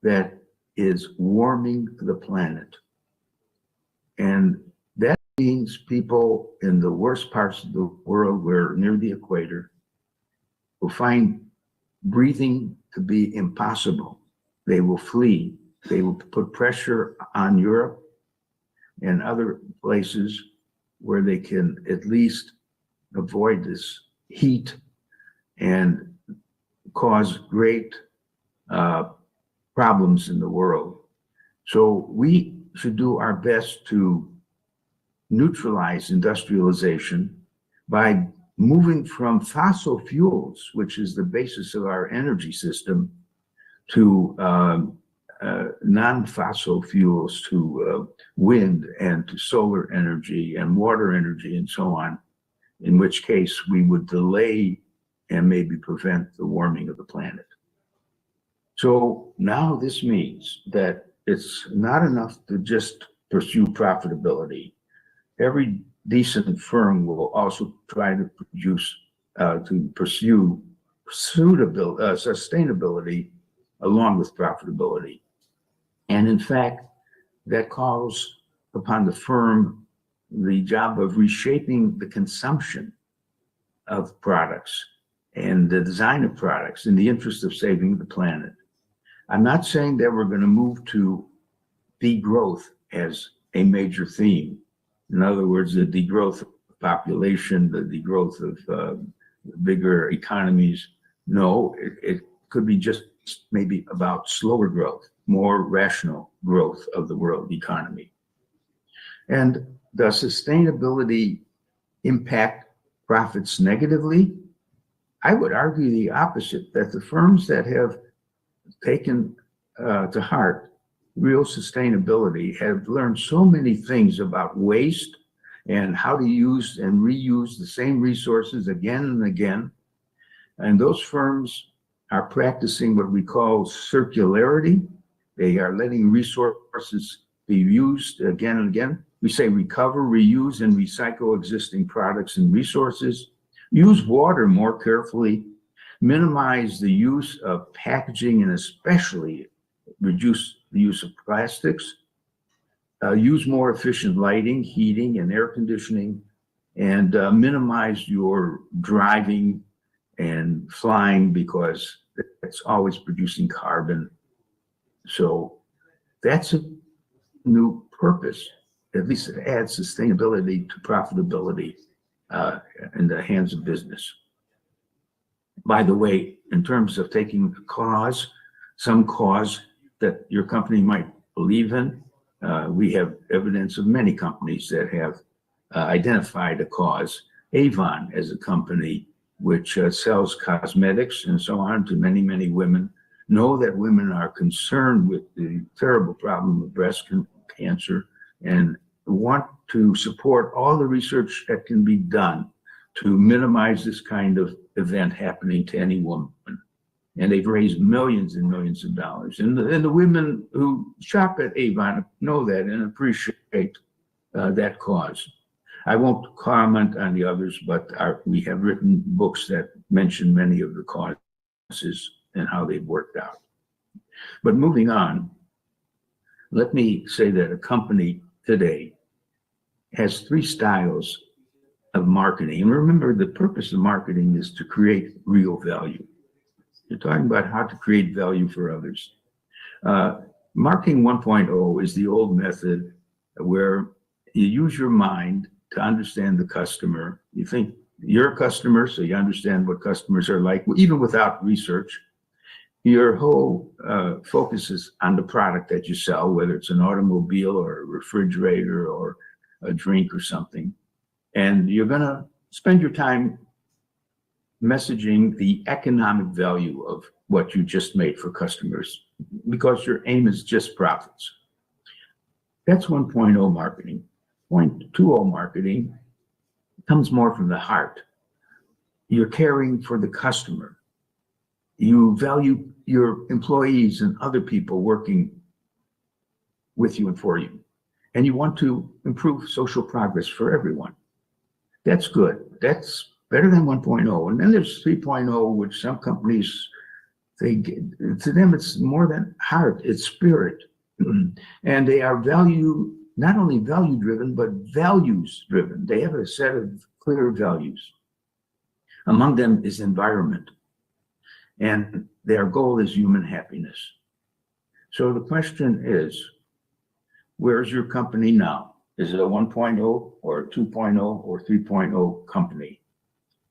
that is warming the planet. And that means people in the worst parts of the world, where near the equator, will find breathing to be impossible. They will flee. They will put pressure on Europe and other places where they can at least avoid this heat and cause great problems in the world. So we should do our best to neutralize industrialization by moving from fossil fuels, which is the basis of our energy system, to non-fossil fuels, to wind and to solar energy and water energy and so on, in which case we would delay and maybe prevent the warming of the planet. So now this means that it's not enough to just pursue profitability. Every decent firm will also try to pursue sustainability along with profitability. And in fact, that calls upon the firm the job of reshaping the consumption of products and the design of products in the interest of saving the planet. I'm not saying that we're going to move to degrowth as a major theme. In other words, the degrowth of population, the degrowth of bigger economies. No, it could be just maybe about slower growth, more rational growth of the world economy. And does sustainability impact profits negatively? I would argue the opposite, that the firms that have taken to heart real sustainability have learned so many things about waste and how to use and reuse the same resources again and again. And those firms are practicing what we call circularity. They are letting resources be used again and again. We say recover, reuse, and recycle existing products and resources. Use water more carefully. Minimize the use of packaging and especially reduce the use of plastics. Use more efficient lighting, heating, and air conditioning, and minimize your driving and flying because it's always producing carbon. So that's a new purpose. At least it adds sustainability to profitability in the hands of business. By the way, in terms of taking a cause, some cause that your company might believe in, we have evidence of many companies that have identified a cause. Avon as a company which sells cosmetics and so on to many, many women, know that women are concerned with the terrible problem of breast cancer and want to support all the research that can be done to minimize this kind of event happening to any woman. And they've raised millions and millions of dollars. And the women who shop at Avon know that and appreciate that cause. I won't comment on the others, but we have written books that mention many of the causes and how they've worked out. But moving on, let me say that a company today has 3 styles of marketing. And remember, the purpose of marketing is to create real value. You're talking about how to create value for others. Marketing 1.0 is the old method where you use your mind to understand the customer. You think you're a customer, so you understand what customers are like, even without research. Your whole focus is on the product that you sell, whether it's an automobile or a refrigerator or a drink or something. And you're going to spend your time messaging the economic value of what you just made for customers because your aim is just profits. That's 1.0 marketing. 0.20 marketing comes more from the heart. You're caring for the customer. You value your employees and other people working with you and for you. And you want to improve social progress for everyone. That's good. That's better than 1.0. And then there's 3.0, which some companies, to them, it's more than heart, it's spirit. And they are not only value driven, but values driven. They have a set of clear values. Among them is environment. And their goal is human happiness. So the question is, where's your company now? Is it a 1.0 or a 2.0 or 3.0 company?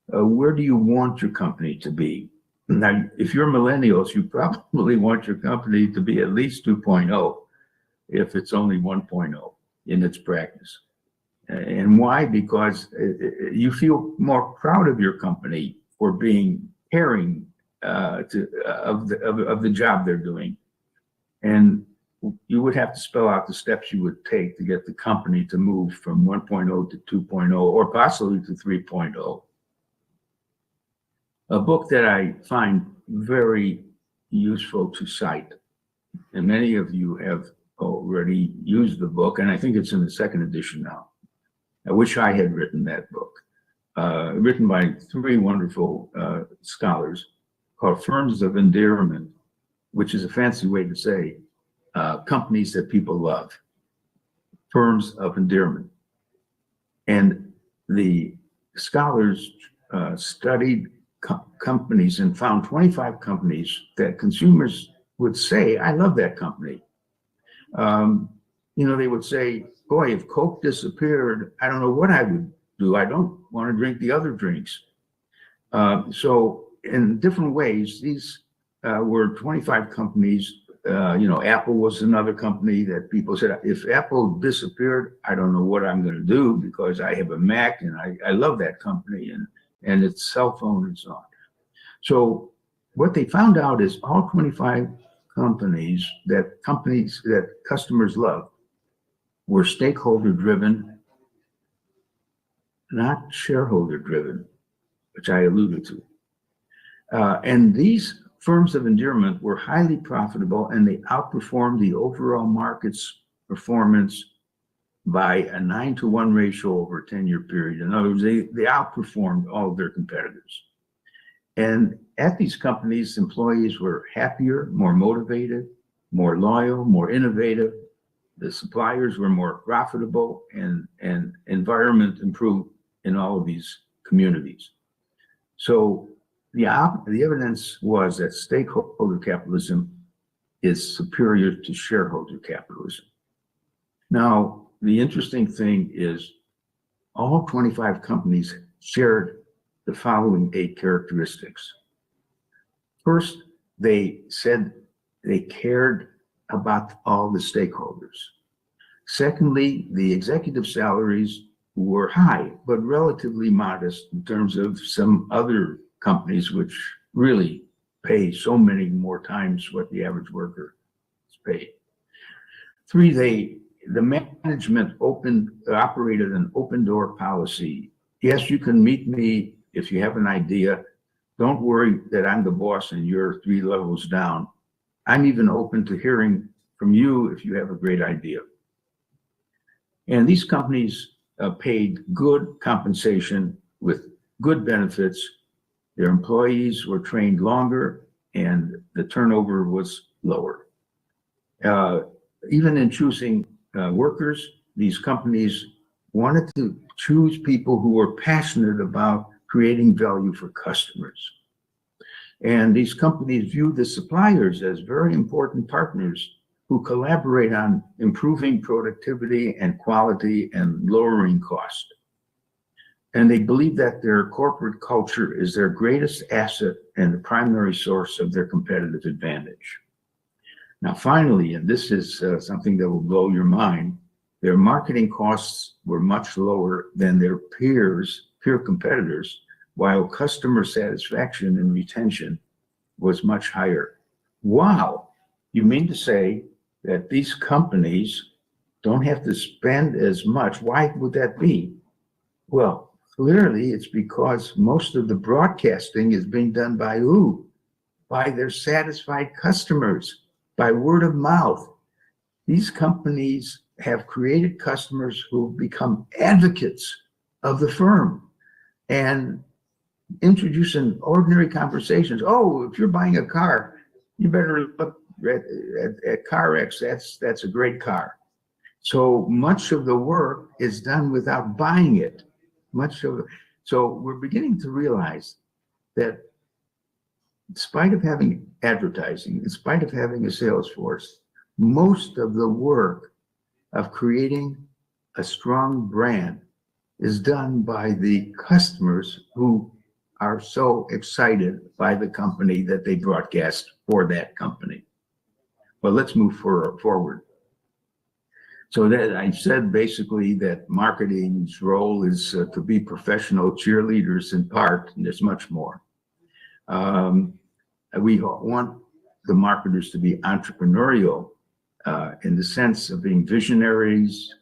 Where do you want your company to be? Now, if you're millennials, you probably want your company to be at least 2.0, if it's only 1.0 in its practice. And why? Because you feel more proud of your company for being caring of the job they're doing. And you would have to spell out the steps you would take to get the company to move from 1.0 to 2.0 or possibly to 3.0. A book that I find very useful to cite, and many of you have already used the book, and I think it's in the 2nd edition now. I wish I had written that book, written by 3 wonderful scholars, called Firms of Endearment, which is a fancy way to say companies that people love. Firms of Endearment. And the scholars studied companies and found 25 companies that consumers would say, I love that company. They would say, boy, if Coke disappeared, I don't know what I would do. I don't want to drink the other drinks. So in different ways, these were 25 companies. Apple was another company that people said, if Apple disappeared, I don't know what I'm going to do because I have a Mac and I love that company and its cell phone and so on. So what they found out is all 25 companies that customers love were stakeholder driven not shareholder driven, which I alluded to. And these firms of endearment were highly profitable, and they outperformed the overall market's performance by a 9-to-1 ratio over a 10-year period. In other words, they outperformed all of their competitors. And at these companies, employees were happier, more motivated, more loyal, more innovative. The suppliers were more profitable, and environment improved in all of these communities. So the evidence was that stakeholder capitalism is superior to shareholder capitalism. Now, the interesting thing is all 25 companies shared the following 8 characteristics. First, they said they cared about all the stakeholders. Secondly, the executive salaries were high, but relatively modest in terms of some other companies which really pay so many more times what the average worker is paid. 3, the management operated an open door policy. Yes, you can meet me if you have an idea. Don't worry that I'm the boss and you're 3 levels down. I'm even open to hearing from you if you have a great idea. And these companies paid good compensation with good benefits. Their employees were trained longer and the turnover was lower. Even in choosing workers, these companies wanted to choose people who were passionate about creating value for customers. And these companies view the suppliers as very important partners who collaborate on improving productivity and quality and lowering cost. And they believe that their corporate culture is their greatest asset and the primary source of their competitive advantage. Now, finally, and this is something that will blow your mind, their marketing costs were much lower than their peer competitors, while customer satisfaction and retention was much higher. Wow, you mean to say that these companies don't have to spend as much? Why would that be? Well, clearly it's because most of the broadcasting is being done by who? By their satisfied customers, by word of mouth. These companies have created customers who become advocates of the firm and introduce in ordinary conversations. Oh, if you're buying a car, you better look at Car X. That's a great car. So much of the work is done without buying it. So we're beginning to realize that in spite of having advertising, in spite of having a sales force, most of the work of creating a strong brand is done by the customers who are so excited by the company that they broadcast for that company. Well, let's move forward. So that I said basically that marketing's role is to be professional cheerleaders in part, and there's much more. We want the marketers to be entrepreneurial in the sense of being visionaries,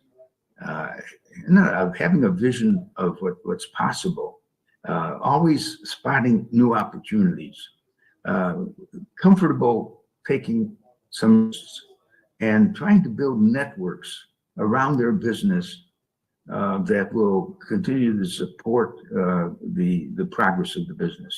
of having a vision of what's possible, always spotting new opportunities, comfortable taking some risks, and trying to build networks around their business that will continue to support the progress of the business.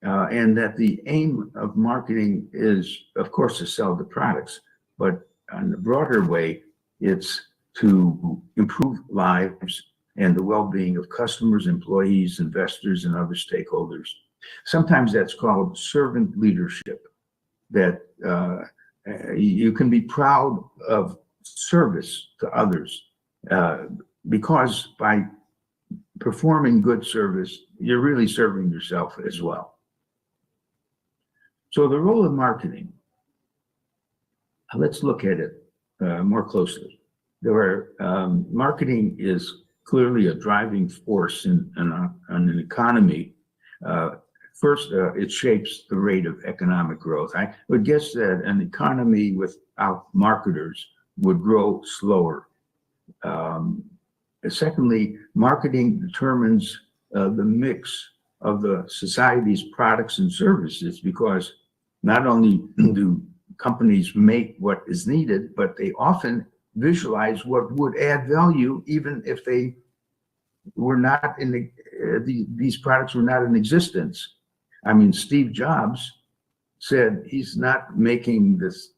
And that the aim of marketing is, of course, to sell the products, but on the broader way, it's to improve lives and the well-being of customers, employees, investors, and other stakeholders. Sometimes that's called servant leadership, that you can be proud of service to others because by performing good service, you're really serving yourself as well. So the role of marketing, let's look at it more closely. Marketing is clearly a driving force in an economy. First, it shapes the rate of economic growth. I would guess that an economy without marketers would grow slower. Secondly, marketing determines the mix of the society's products and services, because not only do companies make what is needed, but they often visualize what would add value even if they were not in these products were not in existence. I mean, Steve Jobs said he's not making this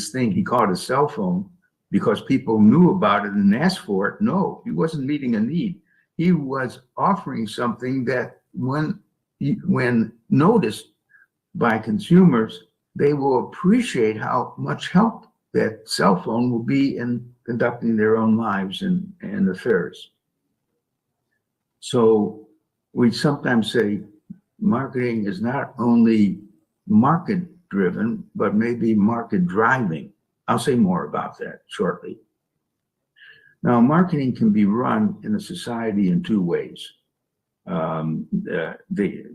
thing he called a cell phone because people knew about it and asked for it. No, he wasn't meeting a need. He was offering something that when noticed by consumers, they will appreciate how much help that cell phone will be in conducting their own lives and affairs. So we sometimes say marketing is not only market driven, but maybe market driving. I'll say more about that shortly. Now, marketing can be run in a society in two ways. The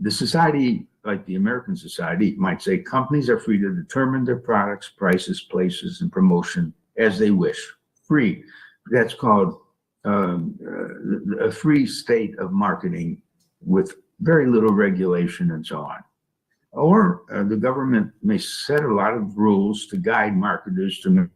society, like the American society, might say companies are free to determine their products, prices, places, and promotion as they wish. Free. That's called a free state of marketing with very little regulation and so on. Or the government may set a lot of rules to guide marketers to make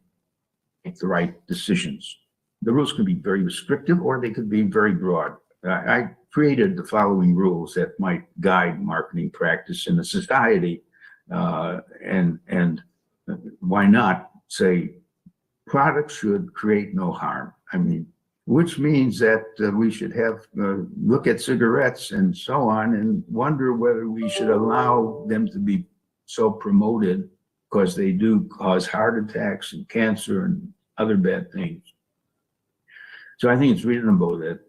the right decisions. The rules can be very restrictive or they could be very broad. I created the following rules that might guide marketing practice in a society, and why not say products should create no harm. I mean, which means that we should have look at cigarettes and so on and wonder whether we should allow them to be so promoted because they do cause heart attacks and cancer and other bad things. So I think it's reasonable that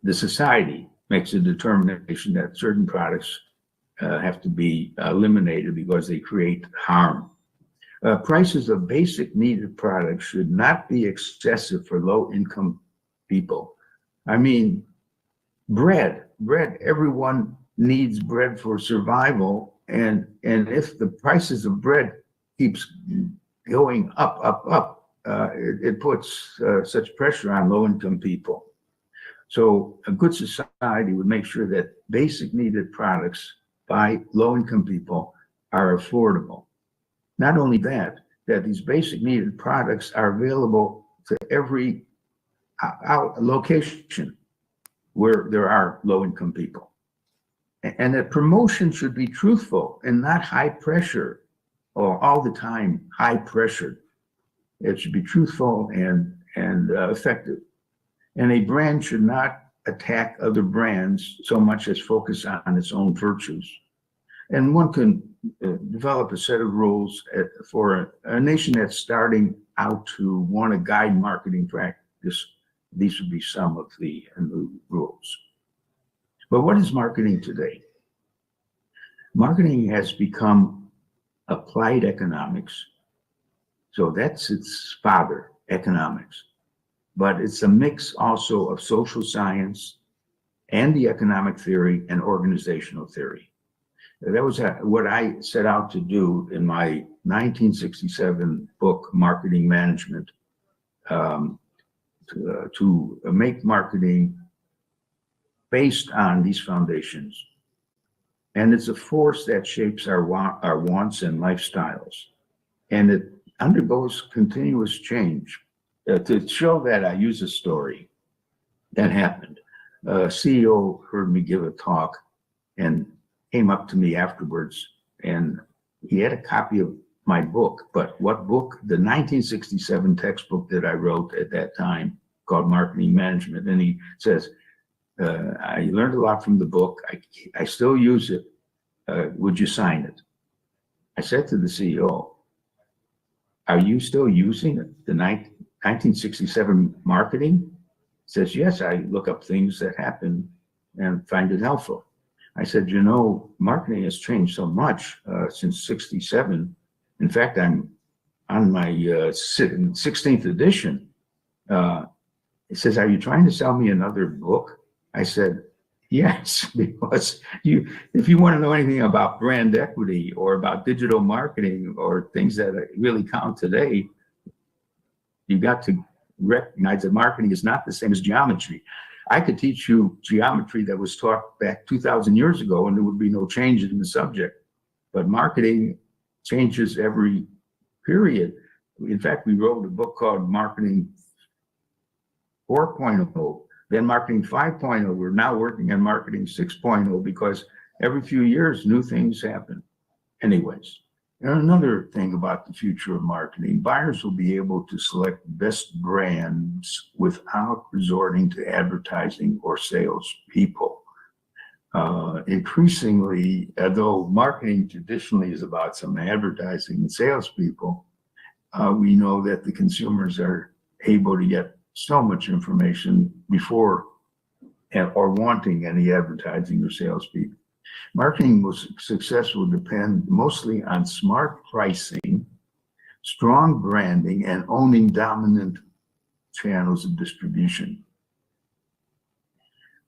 the society makes a determination that certain products have to be eliminated because they create harm. Prices of basic needed products should not be excessive for low-income people. I mean, bread, everyone needs bread for survival. And if the prices of bread keeps going up, it puts such pressure on low-income people. So a good society would make sure that basic needed products by low-income people are affordable. Not only that these basic needed products are available to every location where there are low-income people. And that promotion should be truthful and not high pressure or all the time high pressure. It should be truthful and effective. And a brand should not attack other brands so much as focus on its own virtues. And one can develop a set of rules for a nation that's starting out to want to guide marketing practice. These would be some of the rules. But what is marketing today? Marketing has become applied economics. So that's its father, economics. But it's a mix also of social science and the economic theory and organizational theory. That was what I set out to do in my 1967 book, Marketing Management, to make marketing based on these foundations. And it's a force that shapes our wants and lifestyles. And it undergoes continuous change. To show that, I use a story that happened. A CEO heard me give a talk and came up to me afterwards, and he had a copy of my book. But what book? The 1967 textbook that I wrote at that time called Marketing Management. And he says, I learned a lot from the book. I still use it. Would you sign it? I said to the CEO, are you still using the 1967 marketing? He says, yes, I look up things that happen and find it helpful. I said, you know, marketing has changed so much since 67. In fact, I'm on my 16th edition. He says, are you trying to sell me another book? I said, yes, because if you want to know anything about brand equity or about digital marketing or things that really count today, you got to recognize that marketing is not the same as geometry. I could teach you geometry that was taught back 2,000 years ago and there would be no change in the subject. But marketing changes every period. In fact, we wrote a book called Marketing 4.0, then Marketing 5.0. We're now working on Marketing 6.0 because every few years new things happen. Anyways, and another thing about the future of marketing, buyers will be able to select best brands without resorting to advertising or salespeople. Increasingly, although marketing traditionally is about some advertising and salespeople, we know that the consumers are able to get so much information before or wanting any advertising or salespeople. Marketing success will depend mostly on smart pricing, strong branding, and owning dominant channels of distribution.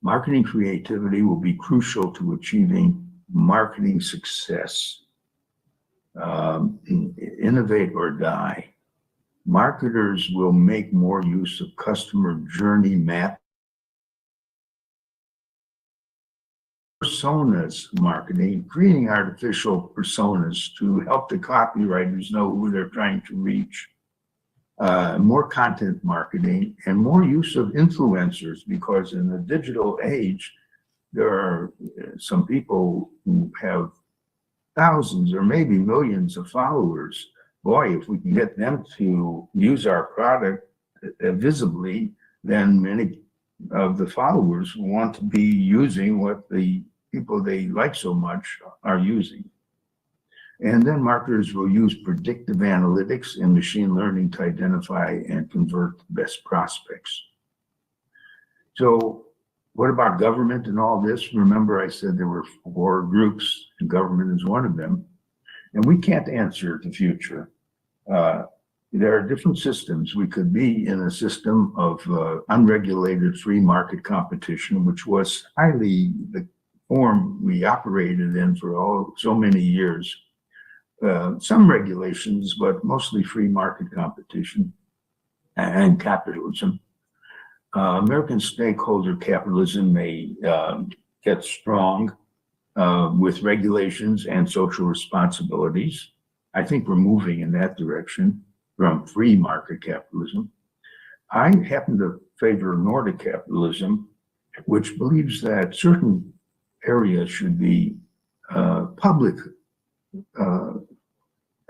Marketing creativity will be crucial to achieving marketing success. Innovate or die. Marketers will make more use of customer journey map, personas marketing, creating artificial personas to help the copywriters know who they're trying to reach. More content marketing and more use of influencers, because in the digital age, there are some people who have thousands or maybe millions of followers. Boy, if we can get them to use our product visibly, then many of the followers want to be using what the people they like so much are using. And then marketers will use predictive analytics and machine learning to identify and convert best prospects. So what about government and all this? Remember, I said there were 4 groups, and government is one of them. And we can't answer the future. There are different systems. We could be in a system of unregulated free market competition, which was highly the form we operated in for so many years. Some regulations, but mostly free market competition and capitalism. American stakeholder capitalism may get strong with regulations and social responsibilities. I think we're moving in that direction from free market capitalism. I happen to favor Nordic capitalism, which believes that certain areas should be public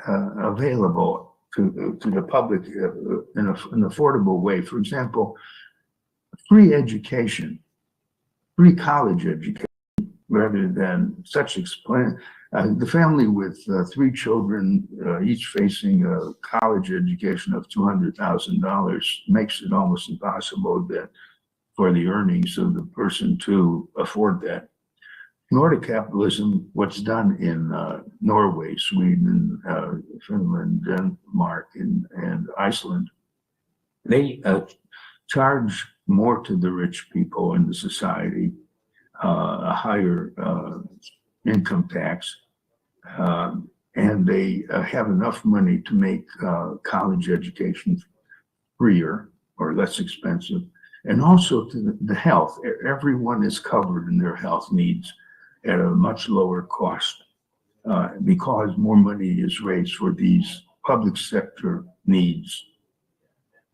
available to the public in an affordable way. For example, free education, free college education, rather than such the family with 3 children, each facing a college education of $200,000, makes it almost impossible for the earnings of the person to afford that. Nordic capitalism, what's done in Norway, Sweden, Finland, Denmark, and Iceland, they charge more to the rich people in the society, a higher income tax, and they have enough money to make college education freer or less expensive, and also to the health. Everyone is covered in their health needs at a much lower cost because more money is raised for these public sector needs.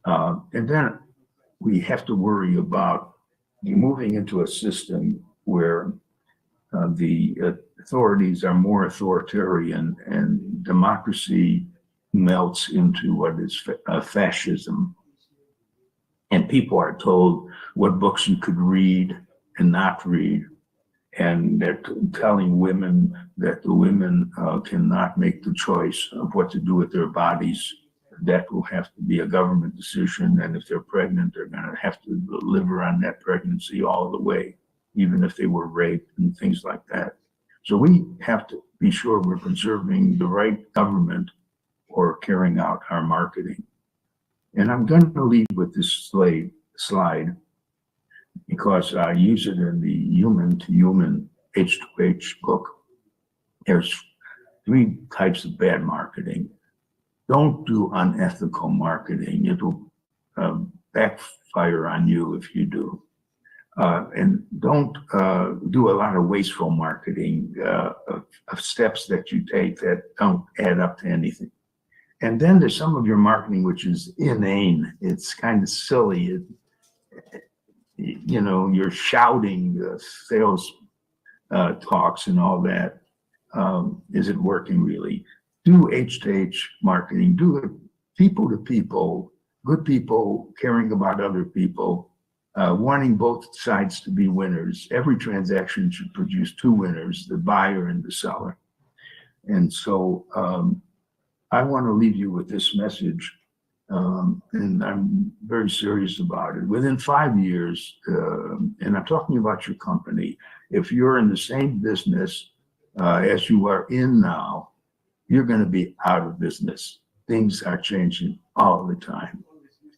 And then we have to worry about moving into a system where the authorities are more authoritarian and democracy melts into what is fascism. And people are told what books you could read and not read. And they're telling women that the women cannot make the choice of what to do with their bodies. That will have to be a government decision. And if they're pregnant, they're going to have to deliver on that pregnancy all the way, even if they were raped and things like that. So we have to be sure we're preserving the right government or carrying out our marketing. And I'm going to leave with this slide because I use it in the human to human H2H book. There's 3 types of bad marketing. Don't do unethical marketing. It will backfire on you if you do. And don't do a lot of wasteful marketing of steps that you take that don't add up to anything. And then there's some of your marketing which is inane. It's kind of silly. You're shouting sales talks and all that. Is it working really? Do H-to-H marketing. Do it people to people, good people caring about other people, wanting both sides to be winners. Every transaction should produce two winners, the buyer and the seller. And so I want to leave you with this message, and I'm very serious about it. Within 5 years, and I'm talking about your company, if you're in the same business as you are in now, you're going to be out of business. Things are changing all the time.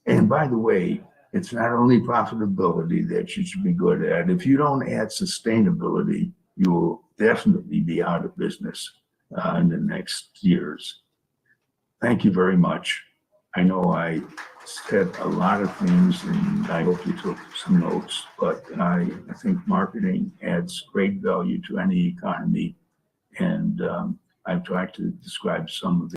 And by the way, it's not only profitability that you should be good at. If you don't add sustainability, you will definitely be out of business in the next years. Thank you very much. I know I said a lot of things and I hope you took some notes, but I think marketing adds great value to any economy. And I've tried to describe some of